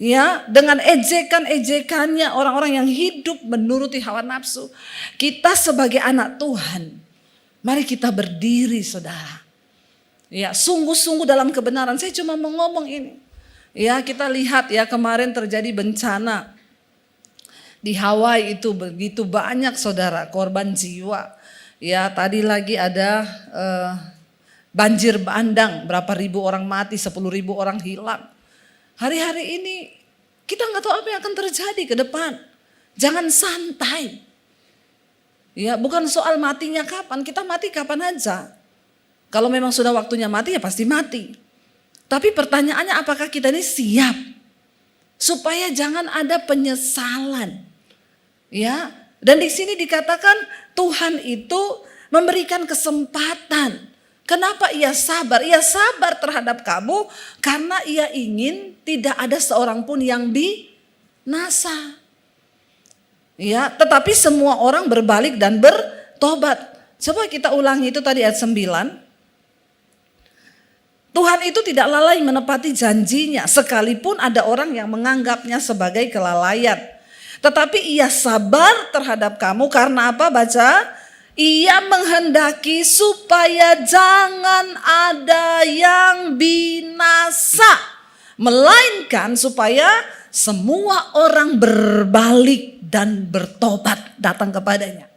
Ya, dengan ejekan-ejekannya orang-orang yang hidup menuruti hawa nafsu. Kita sebagai anak Tuhan, mari kita berdiri saudara. Ya, sungguh-sungguh dalam kebenaran. Saya cuma mau ngomong ini. Ya, kita lihat ya kemarin terjadi bencana. Di Hawaii itu begitu banyak saudara korban jiwa. Ya, tadi lagi ada banjir bandang, berapa ribu orang mati, 10.000 orang hilang. Hari-hari ini kita nggak tahu apa yang akan terjadi ke depan. Jangan santai. Ya, bukan soal matinya kapan, kita mati kapan aja. Kalau memang sudah waktunya mati ya pasti mati. Tapi pertanyaannya apakah kita ini siap? Supaya jangan ada penyesalan. Ya, dan di sini dikatakan Tuhan itu memberikan kesempatan. Kenapa ia sabar? Ia sabar terhadap kamu karena ia ingin tidak ada seorang pun yang binasa. Ya, tetapi semua orang berbalik dan bertobat. Coba kita ulangi itu tadi ayat 9. Tuhan itu tidak lalai menepati janjinya sekalipun ada orang yang menganggapnya sebagai kelalaian. Tetapi ia sabar terhadap kamu karena apa? Baca. Ia menghendaki supaya jangan ada yang binasa, melainkan supaya semua orang berbalik dan bertobat datang kepadanya.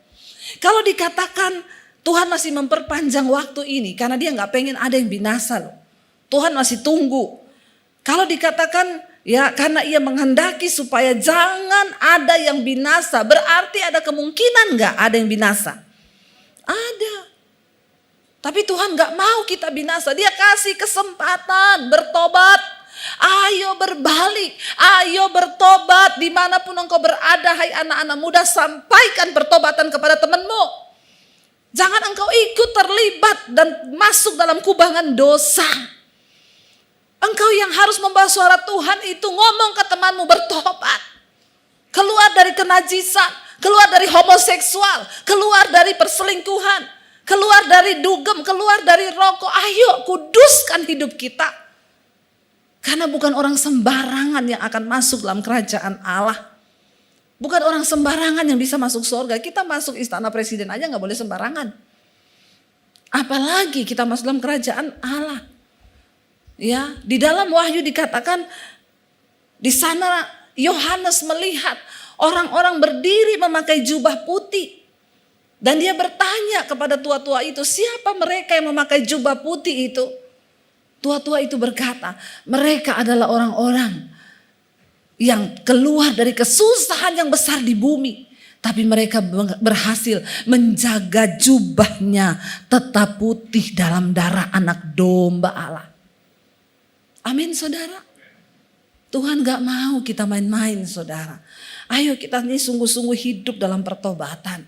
Kalau dikatakan Tuhan masih memperpanjang waktu ini karena dia nggak pengen ada yang binasa loh. Tuhan masih tunggu. Kalau dikatakan ya karena ia menghendaki supaya jangan ada yang binasa, berarti ada kemungkinan nggak ada yang binasa? Ada. Tapi Tuhan nggak mau kita binasa. Dia kasih kesempatan bertobat. Ayo berbalik, ayo bertobat dimanapun engkau berada, hai anak-anak muda, sampaikan pertobatan kepada temanmu. Jangan engkau ikut terlibat dan masuk dalam kubangan dosa. Engkau yang harus membawa suara Tuhan itu ngomong ke temanmu bertobat. Keluar dari kenajisan, keluar dari homoseksual, keluar dari perselingkuhan, keluar dari dugem, keluar dari rokok. Ayo kuduskan hidup kita. Karena bukan orang sembarangan yang akan masuk dalam kerajaan Allah. Bukan orang sembarangan yang bisa masuk surga. Kita masuk istana presiden aja gak boleh sembarangan. Apalagi kita masuk dalam kerajaan Allah. Ya, di dalam Wahyu dikatakan di sana Yohanes melihat orang-orang berdiri memakai jubah putih. Dan dia bertanya kepada tua-tua itu, siapa mereka yang memakai jubah putih itu? Tua-tua itu berkata, mereka adalah orang-orang yang keluar dari kesusahan yang besar di bumi. Tapi mereka berhasil menjaga jubahnya tetap putih dalam darah anak domba Allah. Amin saudara. Tuhan gak mau kita main-main saudara. Ayo kita ini sungguh-sungguh hidup dalam pertobatan.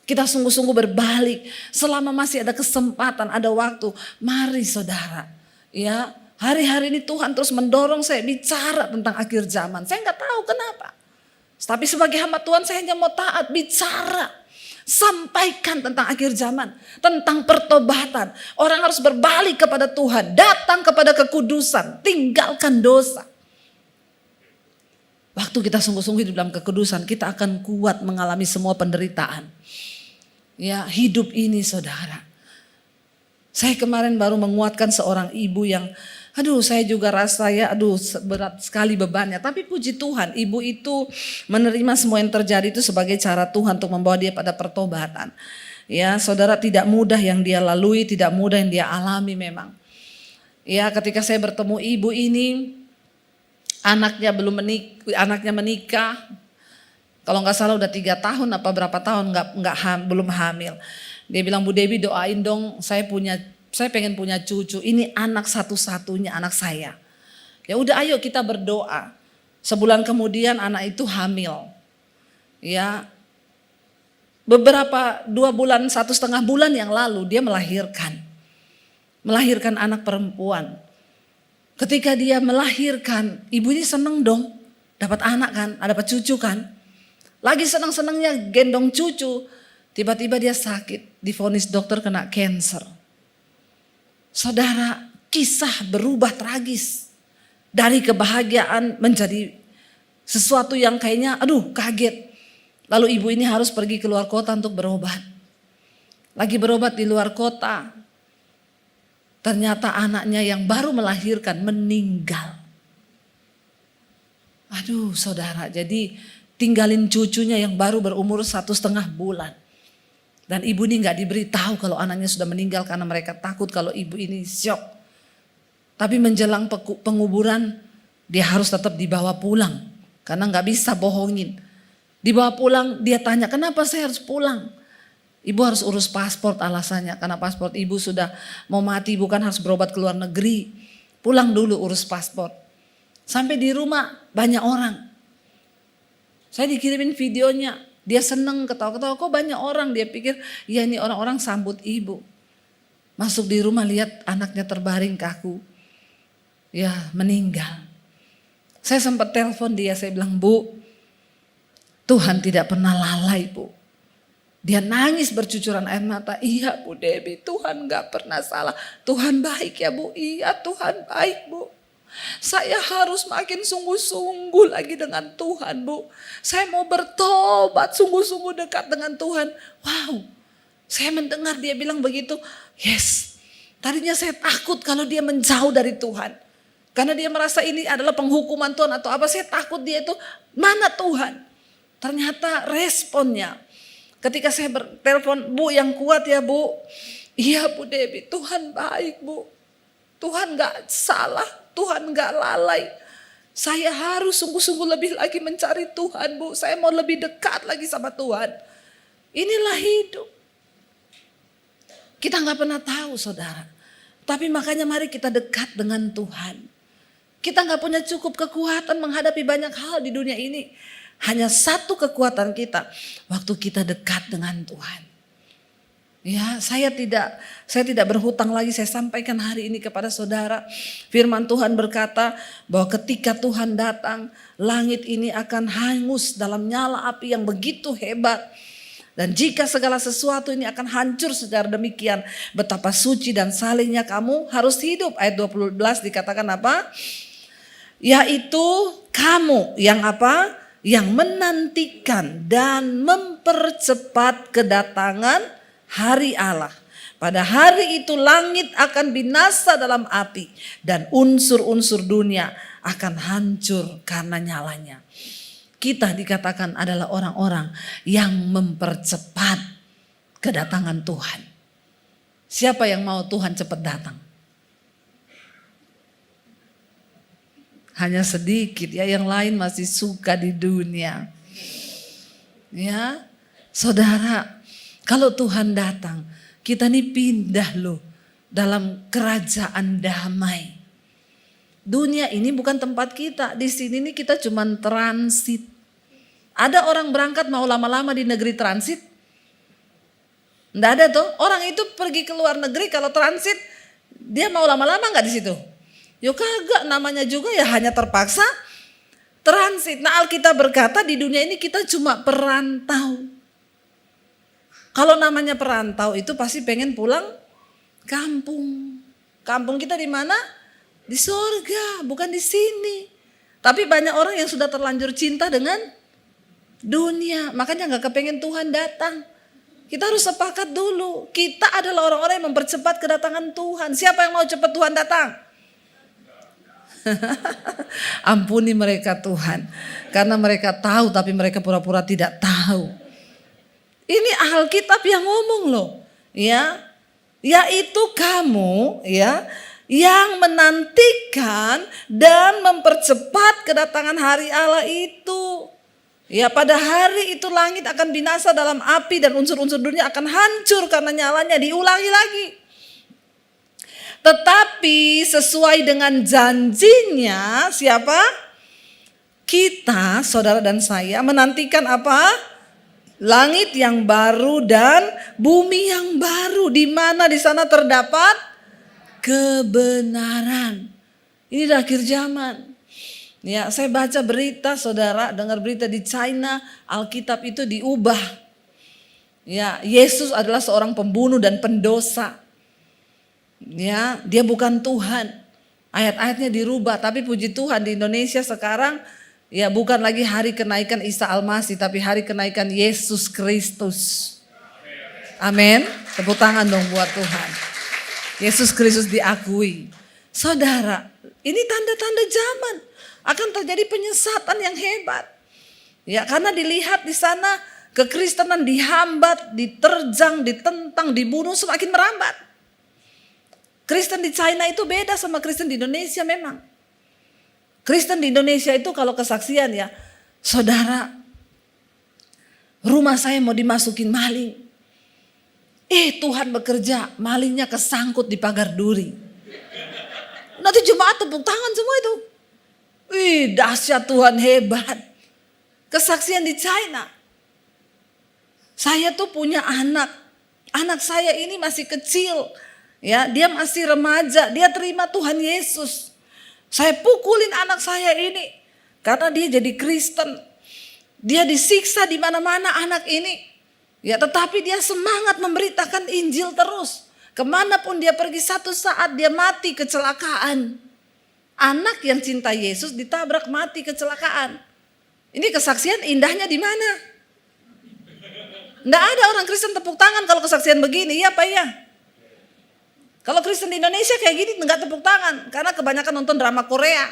Kita sungguh-sungguh berbalik. Selama masih ada kesempatan, ada waktu. Mari saudara. Ya, hari-hari ini Tuhan terus mendorong saya bicara tentang akhir zaman. Saya gak tahu kenapa. Tapi sebagai hamba Tuhan saya hanya mau taat bicara. Sampaikan tentang akhir zaman. Tentang pertobatan. Orang harus berbalik kepada Tuhan. Datang kepada kekudusan. Tinggalkan dosa. Waktu kita sungguh-sungguh hidup dalam kekudusan. Kita akan kuat mengalami semua penderitaan. Ya, hidup ini saudara. Saya kemarin baru menguatkan seorang ibu yang saya juga rasa ya berat sekali bebannya. Tapi puji Tuhan ibu itu menerima semua yang terjadi itu sebagai cara Tuhan untuk membawa dia pada pertobatan. Ya saudara, tidak mudah yang dia lalui, tidak mudah yang dia alami memang. Ya ketika saya bertemu ibu ini, anaknya menikah. Kalau nggak salah udah 3 tahun apa berapa tahun belum hamil. Dia bilang, Bu Dewi doain dong, saya pengen punya cucu. Ini anak satu-satunya anak saya. Ya udah ayo kita berdoa. Sebulan kemudian anak itu hamil. Ya. 2 bulan, 1,5 bulan yang lalu dia melahirkan. Melahirkan anak perempuan. Ketika dia melahirkan, ibunya seneng dong. Dapat anak kan, dapat cucu kan. Lagi senang-senangnya gendong cucu. Tiba-tiba dia sakit, divonis dokter kena cancer. Saudara, kisah berubah tragis. Dari kebahagiaan menjadi sesuatu yang kayaknya kaget. Lalu ibu ini harus pergi keluar kota untuk berobat. Lagi berobat di luar kota. Ternyata anaknya yang baru melahirkan meninggal. Saudara, jadi tinggalin cucunya yang baru berumur 1,5 bulan. Dan ibu ini gak diberitahu kalau anaknya sudah meninggal karena mereka takut kalau ibu ini syok. Tapi menjelang penguburan dia harus tetap dibawa pulang. Karena gak bisa bohongin. Dibawa pulang dia tanya, kenapa saya harus pulang? Ibu harus urus paspor alasannya. Karena paspor ibu sudah mau mati, ibu kan harus berobat ke luar negeri. Pulang dulu urus paspor. Sampai di rumah banyak orang. Saya dikirimin videonya. Dia seneng ketawa-ketawa, kok banyak orang. Dia pikir ya ini orang-orang sambut ibu. Masuk di rumah lihat anaknya terbaring kaku. Ya meninggal. Saya sempat telepon dia, saya bilang, Bu, Tuhan tidak pernah lalai Bu. Dia nangis bercucuran air mata. Iya Bu Dewi, Tuhan gak pernah salah. Tuhan baik ya Bu. Iya Tuhan baik Bu. Saya harus makin sungguh-sungguh lagi dengan Tuhan Bu. Saya mau bertobat sungguh-sungguh dekat dengan Tuhan. Wow, saya mendengar dia bilang begitu. Yes, tadinya saya takut kalau dia menjauh dari Tuhan. Karena dia merasa ini adalah penghukuman Tuhan atau apa. Saya takut dia itu mana Tuhan. Ternyata responnya Ketika saya bertelepon, Bu yang kuat ya Bu. Iya Bu Debbie, Tuhan baik Bu. Tuhan gak salah, Tuhan gak lalai. Saya harus sungguh-sungguh lebih lagi mencari Tuhan Bu. Saya mau lebih dekat lagi sama Tuhan. Inilah hidup. Kita gak pernah tahu saudara. Tapi makanya mari kita dekat dengan Tuhan. Kita gak punya cukup kekuatan menghadapi banyak hal di dunia ini. Hanya satu kekuatan kita, waktu kita dekat dengan Tuhan. Ya, saya tidak berhutang lagi. Saya sampaikan hari ini kepada saudara. Firman Tuhan berkata bahwa ketika Tuhan datang, langit ini akan hangus dalam nyala api yang begitu hebat. Dan jika segala sesuatu ini akan hancur secara demikian, betapa suci dan salehnya kamu harus hidup. Ayat 12 dikatakan apa? Yaitu kamu yang apa? Yang menantikan dan mempercepat kedatangan hari Allah. Pada hari itu langit akan binasa dalam api dan unsur-unsur dunia akan hancur karena nyalanya. Kita dikatakan adalah orang-orang yang mempercepat kedatangan Tuhan. Siapa yang mau Tuhan cepat datang? Hanya sedikit ya, yang lain masih suka di dunia. Ya, saudara, kalau Tuhan datang, kita nih pindah loh dalam kerajaan damai. Dunia ini bukan tempat kita, di sini nih kita cuman transit. Ada orang berangkat mau lama-lama di negeri transit? Nggak ada tuh, orang itu pergi ke luar negeri kalau transit, dia mau lama-lama nggak di situ? Yo kagak, namanya juga ya hanya terpaksa transit. Nah Alkitab berkata di dunia ini kita cuma perantau. Kalau namanya perantau itu pasti pengen pulang kampung. Kampung kita di mana? Di sorga, bukan di sini. Tapi banyak orang yang sudah terlanjur cinta dengan dunia. Makanya gak kepengen Tuhan datang. Kita harus sepakat dulu. Kita adalah orang-orang yang mempercepat kedatangan Tuhan. Siapa yang mau cepat Tuhan datang? Ampuni mereka Tuhan. Karena mereka tahu tapi mereka pura-pura tidak tahu. Ini Alkitab yang ngomong loh. Ya, yaitu kamu ya yang menantikan dan mempercepat kedatangan hari Allah itu. Ya, pada hari itu langit akan binasa dalam api dan unsur-unsur dunia akan hancur karena nyalanya. Diulangi lagi. Tetapi sesuai dengan janjinya siapa? Kita, saudara dan saya menantikan apa? Langit yang baru dan bumi yang baru. Di mana di sana terdapat kebenaran. Ini di akhir zaman. Ya, saya baca berita, saudara, dengar berita di China, Alkitab itu diubah. Ya, Yesus adalah seorang pembunuh dan pendosa. Ya, dia bukan Tuhan. Ayat-ayatnya dirubah, tapi puji Tuhan di Indonesia sekarang ya bukan lagi hari kenaikan Isa Al-Masih, tapi hari kenaikan Yesus Kristus. Amin. Tepuk tangan dong buat Tuhan. Yesus Kristus diakui. Saudara, ini tanda-tanda zaman. Akan terjadi penyesatan yang hebat. Ya, karena dilihat di sana kekristenan dihambat, diterjang, ditentang, dibunuh semakin merambat. Kristen di China itu beda sama Kristen di Indonesia memang. Kristen di Indonesia itu kalau kesaksian ya, saudara, rumah saya mau dimasukin maling. Tuhan bekerja, malingnya kesangkut di pagar duri. Nanti jemaat tepuk tangan semua itu. Dahsyat Tuhan, hebat. Kesaksian di China. Saya tuh punya anak. Anak saya ini masih kecil. Ya, dia masih remaja, dia terima Tuhan Yesus. Saya pukulin anak saya ini karena dia jadi Kristen. Dia disiksa di mana-mana anak ini. Ya, tetapi dia semangat memberitakan Injil terus. Kemanapun dia pergi, satu saat dia mati kecelakaan. Anak yang cinta Yesus ditabrak mati kecelakaan. Ini kesaksian indahnya di mana? Nggak ada orang Kristen tepuk tangan kalau kesaksian begini, iya Pak ya? Kalau Kristen di Indonesia kayak gini nggak tepuk tangan. Karena kebanyakan nonton drama Korea.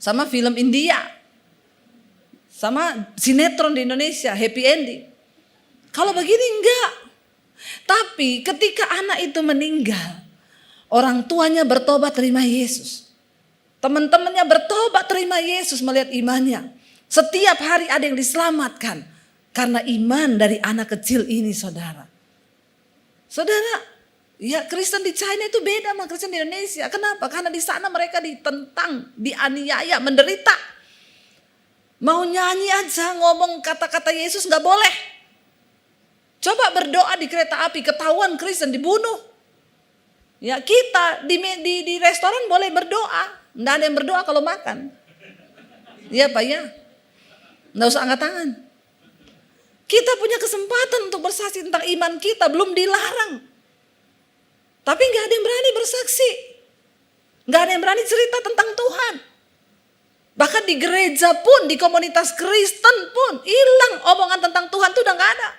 Sama film India. Sama sinetron di Indonesia, happy ending. Kalau begini enggak. Tapi ketika anak itu meninggal, orang tuanya bertobat terima Yesus. Teman-temannya bertobat terima Yesus melihat imannya. Setiap hari ada yang diselamatkan karena iman dari anak kecil ini, saudara. Saudara, ya Kristen di China itu beda sama Kristen di Indonesia. Kenapa? Karena di sana mereka ditentang, dianiaya, menderita. Mau nyanyi aja, ngomong kata-kata Yesus gak boleh. Coba berdoa di kereta api, ketahuan Kristen dibunuh. Ya kita di restoran boleh berdoa. Nggak ada yang berdoa kalau makan. Iya Pak ya. Nggak usah angkat tangan. Kita punya kesempatan untuk bersaksi tentang iman kita, belum dilarang. Tapi nggak ada yang berani bersaksi. Nggak ada yang berani cerita tentang Tuhan. Bahkan di gereja pun, di komunitas Kristen pun, hilang omongan tentang Tuhan tuh udah nggak ada.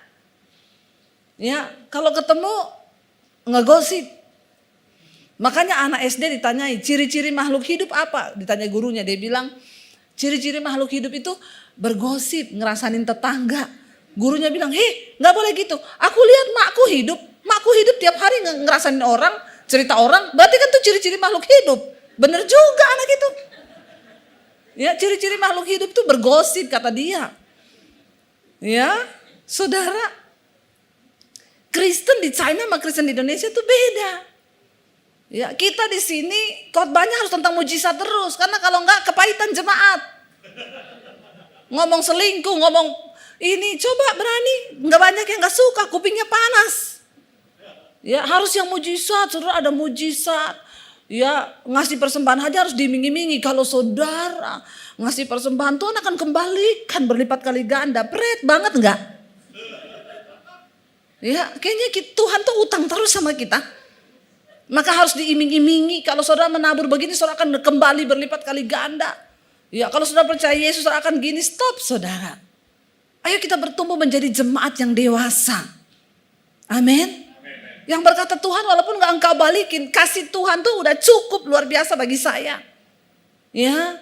Ya, kalau ketemu ngegosip. Makanya anak SD ditanyai, ciri-ciri makhluk hidup apa? Ditanya gurunya, dia bilang, ciri-ciri makhluk hidup itu bergosip, ngerasain tetangga. Gurunya bilang, hei gak boleh gitu. Aku lihat makku hidup tiap hari ngerasain orang, cerita orang, berarti kan itu ciri-ciri makhluk hidup. Bener juga anak itu. Ya, ciri-ciri makhluk hidup itu bergosip kata dia. Ya, saudara, Kristen di China sama Kristen di Indonesia itu beda. Ya, kita di sini khotbahnya harus tentang mujizat terus, karena kalau enggak kepahitan jemaat. Ngomong selingkuh, ngomong ini, coba berani, enggak banyak yang enggak suka, kupingnya panas. Ya, harus yang mujizat, saudara ada mujizat. Ya, ngasih persembahan aja harus diiming-imingi. Kalau saudara ngasih persembahan, Tuhan akan kembalikan berlipat kali ganda. Pret banget enggak? Ya, kayaknya Tuhan tuh utang terus sama kita. Maka harus diiming-imingi. Kalau saudara menabur begini, saudara akan kembali berlipat kali ganda. Ya, kalau saudara percaya Yesus, saudara akan gini. Stop, saudara. Ayo kita bertumbuh menjadi jemaat yang dewasa. Amin. Yang berkata, Tuhan walaupun gak engkau balikin, kasih Tuhan tuh udah cukup luar biasa bagi saya. Ya.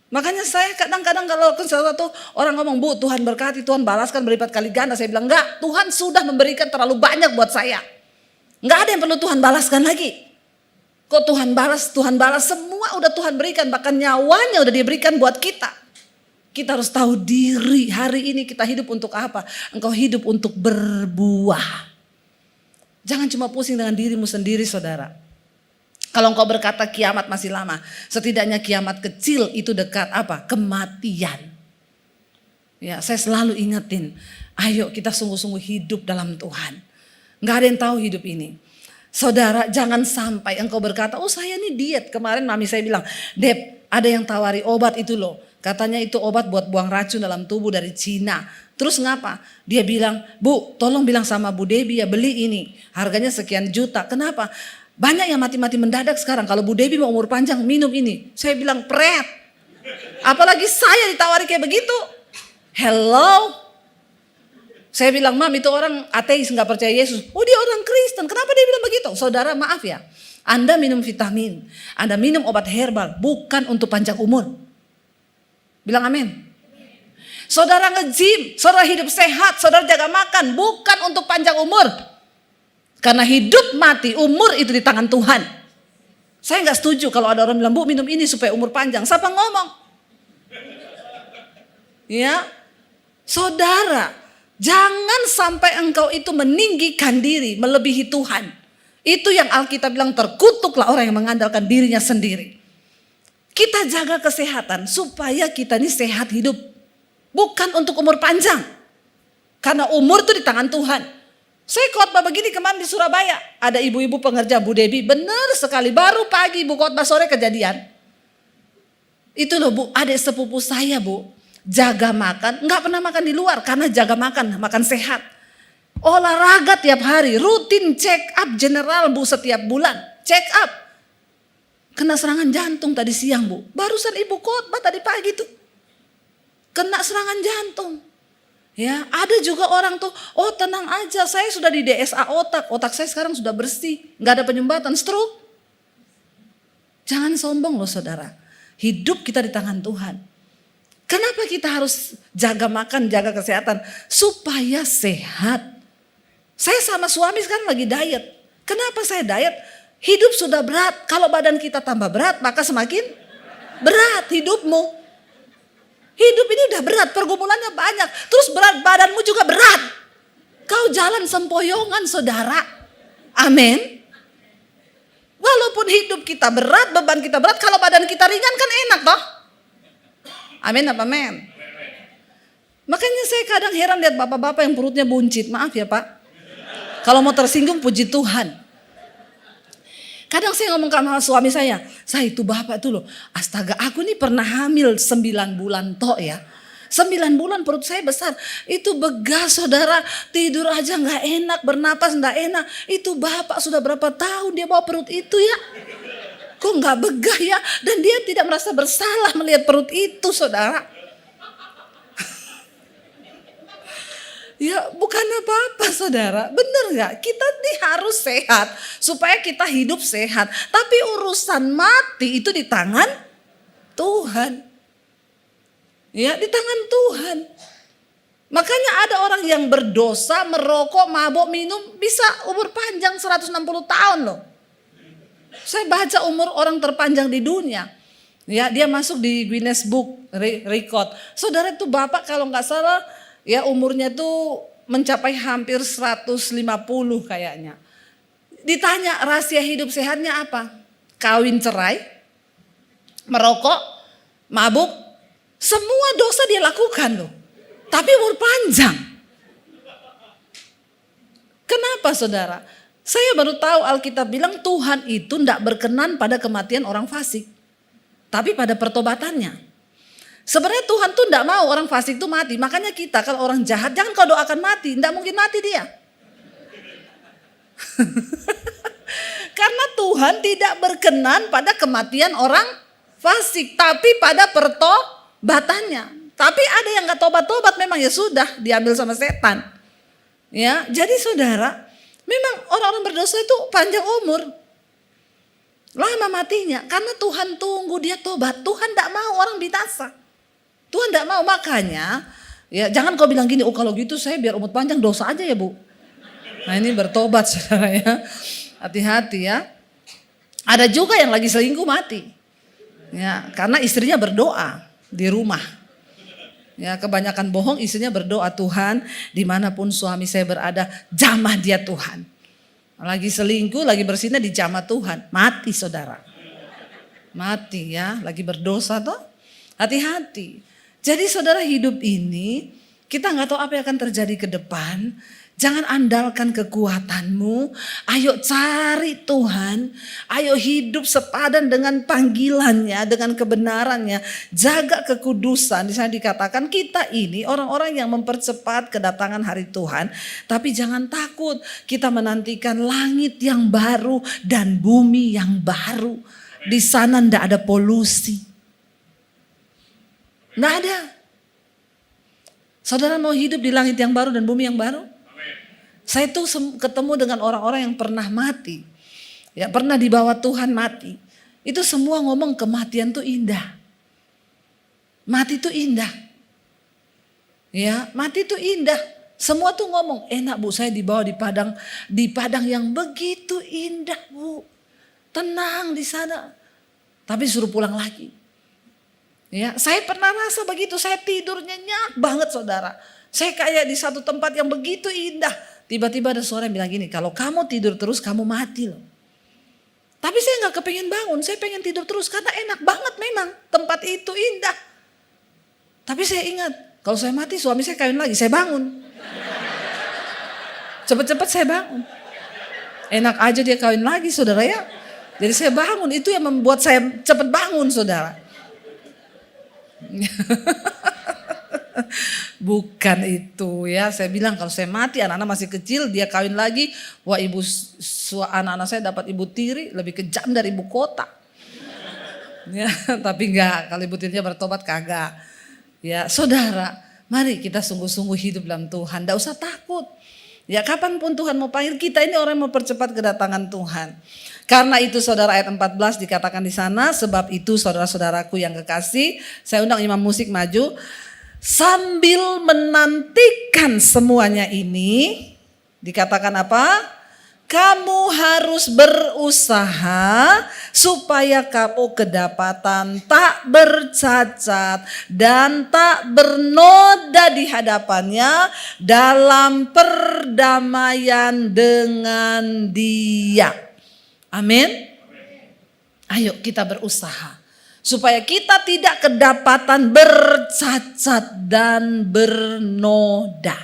Makanya saya kadang-kadang kalau sesuatu orang ngomong, Bu Tuhan berkati, Tuhan balaskan berlipat kali ganda. Saya bilang, enggak, Tuhan sudah memberikan terlalu banyak buat saya. Enggak ada yang perlu Tuhan balaskan lagi. Kok Tuhan balas semua udah Tuhan berikan. Bahkan nyawanya udah diberikan buat kita. Kita harus tahu diri, hari ini kita hidup untuk apa? Engkau hidup untuk berbuah. Jangan cuma pusing dengan dirimu sendiri, saudara. Kalau engkau berkata kiamat masih lama, setidaknya kiamat kecil itu dekat apa? Kematian. Ya, saya selalu ingetin, ayo kita sungguh-sungguh hidup dalam Tuhan. Nggak ada yang tahu hidup ini. Saudara, jangan sampai engkau berkata, oh saya ini diet. Kemarin mami saya bilang, Dep, ada yang tawari obat itu loh. Katanya itu obat buat buang racun dalam tubuh dari Cina. Terus ngapa? Dia bilang, Bu, tolong bilang sama Bu Debbie ya beli ini. Harganya sekian juta. Kenapa? Banyak yang mati-mati mendadak sekarang. Kalau Bu Debbie mau umur panjang, minum ini. Saya bilang, pret. Apalagi saya ditawari kayak begitu. Hello? Saya bilang, Mam itu orang ateis gak percaya Yesus. Oh dia orang Kristen, kenapa dia bilang begitu? Saudara maaf ya, Anda minum vitamin, Anda minum obat herbal bukan untuk panjang umur. Bilang amin. Saudara nge-gym, saudara hidup sehat, saudara jaga makan bukan untuk panjang umur. Karena hidup mati, umur itu di tangan Tuhan. Saya gak setuju kalau ada orang bilang, Bu minum ini supaya umur panjang. Siapa ngomong? Ya, saudara, jangan sampai engkau itu meninggikan diri, melebihi Tuhan. Itu yang Alkitab bilang, terkutuklah orang yang mengandalkan dirinya sendiri. Kita jaga kesehatan supaya kita ini sehat hidup. Bukan untuk umur panjang. Karena umur itu di tangan Tuhan. Saya khotbah begini kemarin di Surabaya. Ada ibu-ibu pengerja Bu Debbie, benar sekali. Baru pagi Bu khotbah sore kejadian. Itu loh Bu, adik sepupu saya Bu. Jaga makan, nggak pernah makan di luar karena jaga makan sehat. Olahraga tiap hari, rutin check up general Bu setiap bulan, check up. Kena serangan jantung tadi siang Bu, barusan ibu khotbah tadi pagi tuh. Kena serangan jantung. Ya, ada juga orang tuh, oh tenang aja saya sudah di DSA otak saya sekarang sudah bersih, nggak ada penyumbatan stroke. Jangan sombong loh saudara, hidup kita di tangan Tuhan. Kenapa Kenapa kita harus jaga makan, jaga kesehatan? Supaya sehat. Saya sama suami sekarang lagi diet. Kenapa saya diet? Hidup sudah berat. Kalau badan kita tambah berat, maka semakin berat hidupmu. Hidup ini udah berat, pergumulannya banyak. Terus berat badanmu juga berat. Kau jalan sempoyongan, saudara. Amin. Walaupun hidup kita berat, beban kita berat, kalau badan kita ringan kan enak toh. Amin apa amin? Makanya saya kadang heran lihat bapak-bapak yang perutnya buncit. Maaf ya Pak. Kalau mau tersinggung puji Tuhan. Kadang saya ngomong sama suami saya itu bapak tuh loh, astaga aku nih pernah hamil 9 bulan toh ya. 9 bulan perut saya besar, itu begas saudara, tidur aja gak enak, bernapas gak enak. Itu bapak sudah berapa tahun dia bawa perut itu ya. Kok gak begah ya, dan dia tidak merasa bersalah melihat perut itu saudara. Ya bukan apa-apa saudara, bener gak? Kita nih harus sehat supaya kita hidup sehat. Tapi urusan mati itu di tangan Tuhan. Ya di tangan Tuhan. Makanya ada orang yang berdosa, merokok, mabuk, minum bisa umur panjang 160 tahun loh. Saya baca umur orang terpanjang di dunia. Ya dia masuk di Guinness Book Record. Saudara itu bapak kalau gak salah ya umurnya tuh mencapai hampir 150 kayaknya. Ditanya rahasia hidup sehatnya apa? Kawin cerai, merokok, mabuk, semua dosa dia lakukan loh. Tapi umur panjang. Kenapa saudara? Saya baru tahu Alkitab bilang Tuhan itu tidak berkenan pada kematian orang fasik. Tapi pada pertobatannya. Sebenarnya Tuhan tuh tidak mau orang fasik itu mati. Makanya kita kalau orang jahat jangan kau doakan mati. Tidak mungkin mati dia. Karena Tuhan tidak berkenan pada kematian orang fasik. Tapi pada pertobatannya. Tapi ada yang gak tobat-tobat memang ya sudah diambil sama setan. Ya, jadi saudara, memang orang-orang berdosa itu panjang umur. Lama matinya karena Tuhan tunggu dia tobat. Tuhan tidak mau orang binasa. Tuhan tidak mau, makanya ya jangan kau bilang gini, oh kalau gitu saya biar umur panjang dosa aja ya Bu. Nah ini bertobat saudara ya. Hati-hati ya. Ada juga yang lagi selingkuh mati. Ya, karena istrinya berdoa di rumah. Ya kebanyakan bohong, istrinya berdoa, Tuhan dimanapun suami saya berada jamah dia Tuhan. Lagi selingkuh, lagi bersinah di jamah Tuhan. Mati saudara. Mati ya, lagi berdosa toh. Hati-hati. Jadi saudara hidup ini kita gak tahu apa yang akan terjadi ke depan. Jangan andalkan kekuatanmu. Ayo cari Tuhan. Ayo hidup sepadan dengan panggilannya, dengan kebenarannya. Jaga kekudusan. Di sana dikatakan kita ini orang-orang yang mempercepat kedatangan hari Tuhan. Tapi jangan takut. Kita menantikan langit yang baru dan bumi yang baru. Di sana tidak ada polusi. Nggak ada. Saudara mau hidup di langit yang baru dan bumi yang baru? Saya tuh ketemu dengan orang-orang yang pernah mati. Ya pernah dibawa Tuhan mati. Itu semua ngomong kematian tuh indah. Mati tuh indah. Ya mati tuh indah. Semua tuh ngomong enak Bu, saya dibawa di padang yang begitu indah Bu. Tenang di sana. Tapi suruh pulang lagi. Ya, saya pernah rasa begitu, saya tidur nyenyak banget saudara. Saya kayak di satu tempat yang begitu indah. Tiba-tiba ada suara yang bilang gini, kalau kamu tidur terus kamu mati loh. Tapi saya gak kepengen bangun, saya pengen tidur terus karena enak banget memang. Tempat itu indah. Tapi saya ingat, kalau saya mati suami saya kawin lagi, saya bangun. Cepet-cepet saya bangun. Enak aja dia kawin lagi saudara ya. Jadi saya bangun, itu yang membuat saya cepet bangun saudara. Bukan itu ya, saya bilang kalau saya mati anak-anak masih kecil dia kawin lagi, wah anak-anak saya dapat ibu tiri lebih kejam dari ibu kota. Ya, tapi enggak, kalau ibu tirinya bertobat kagak. Ya, saudara, mari kita sungguh-sungguh hidup dalam Tuhan, enggak usah takut. Ya, kapanpun Tuhan mau panggil kita ini orang yang mau percepat kedatangan Tuhan. Karena itu saudara ayat 14 dikatakan di sana, sebab itu saudara-saudaraku yang kekasih, saya undang imam musik maju. Sambil menantikan semuanya ini, dikatakan apa? Kamu harus berusaha supaya kamu kedapatan tak bercacat dan tak bernoda di hadapannya dalam perdamaian dengan Dia. Amin. Ayo kita berusaha supaya kita tidak kedapatan bercacat dan bernoda.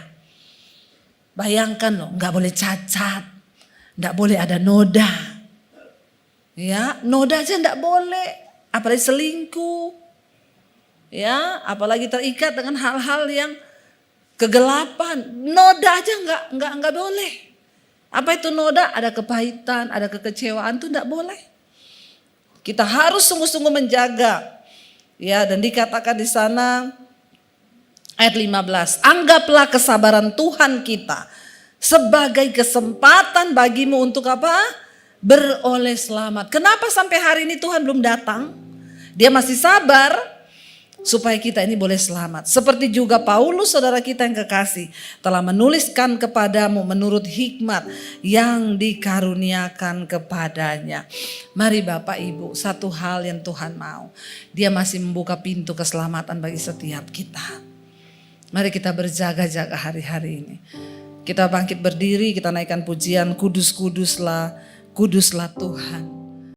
Bayangkan loh, nggak boleh cacat, nggak boleh ada noda. Ya, noda aja nggak boleh, apalagi selingkuh. Ya, apalagi terikat dengan hal-hal yang kegelapan. Noda aja nggak boleh. Apa itu noda? Ada kepahitan, ada kekecewaan, itu nggak boleh. Kita harus sungguh-sungguh menjaga. Ya, dan dikatakan di sana ayat 15, anggaplah kesabaran Tuhan kita sebagai kesempatan bagimu untuk apa? Beroleh selamat. Kenapa sampai hari ini Tuhan belum datang? Dia masih sabar supaya kita ini boleh selamat. Seperti juga Paulus saudara kita yang kekasih telah menuliskan kepadamu menurut hikmat yang dikaruniakan kepadanya. Mari Bapak Ibu, satu hal yang Tuhan mau, Dia masih membuka pintu keselamatan bagi setiap kita. Mari kita berjaga-jaga hari-hari ini. Kita bangkit berdiri, kita naikkan pujian, kudus-kuduslah, kuduslah Tuhan.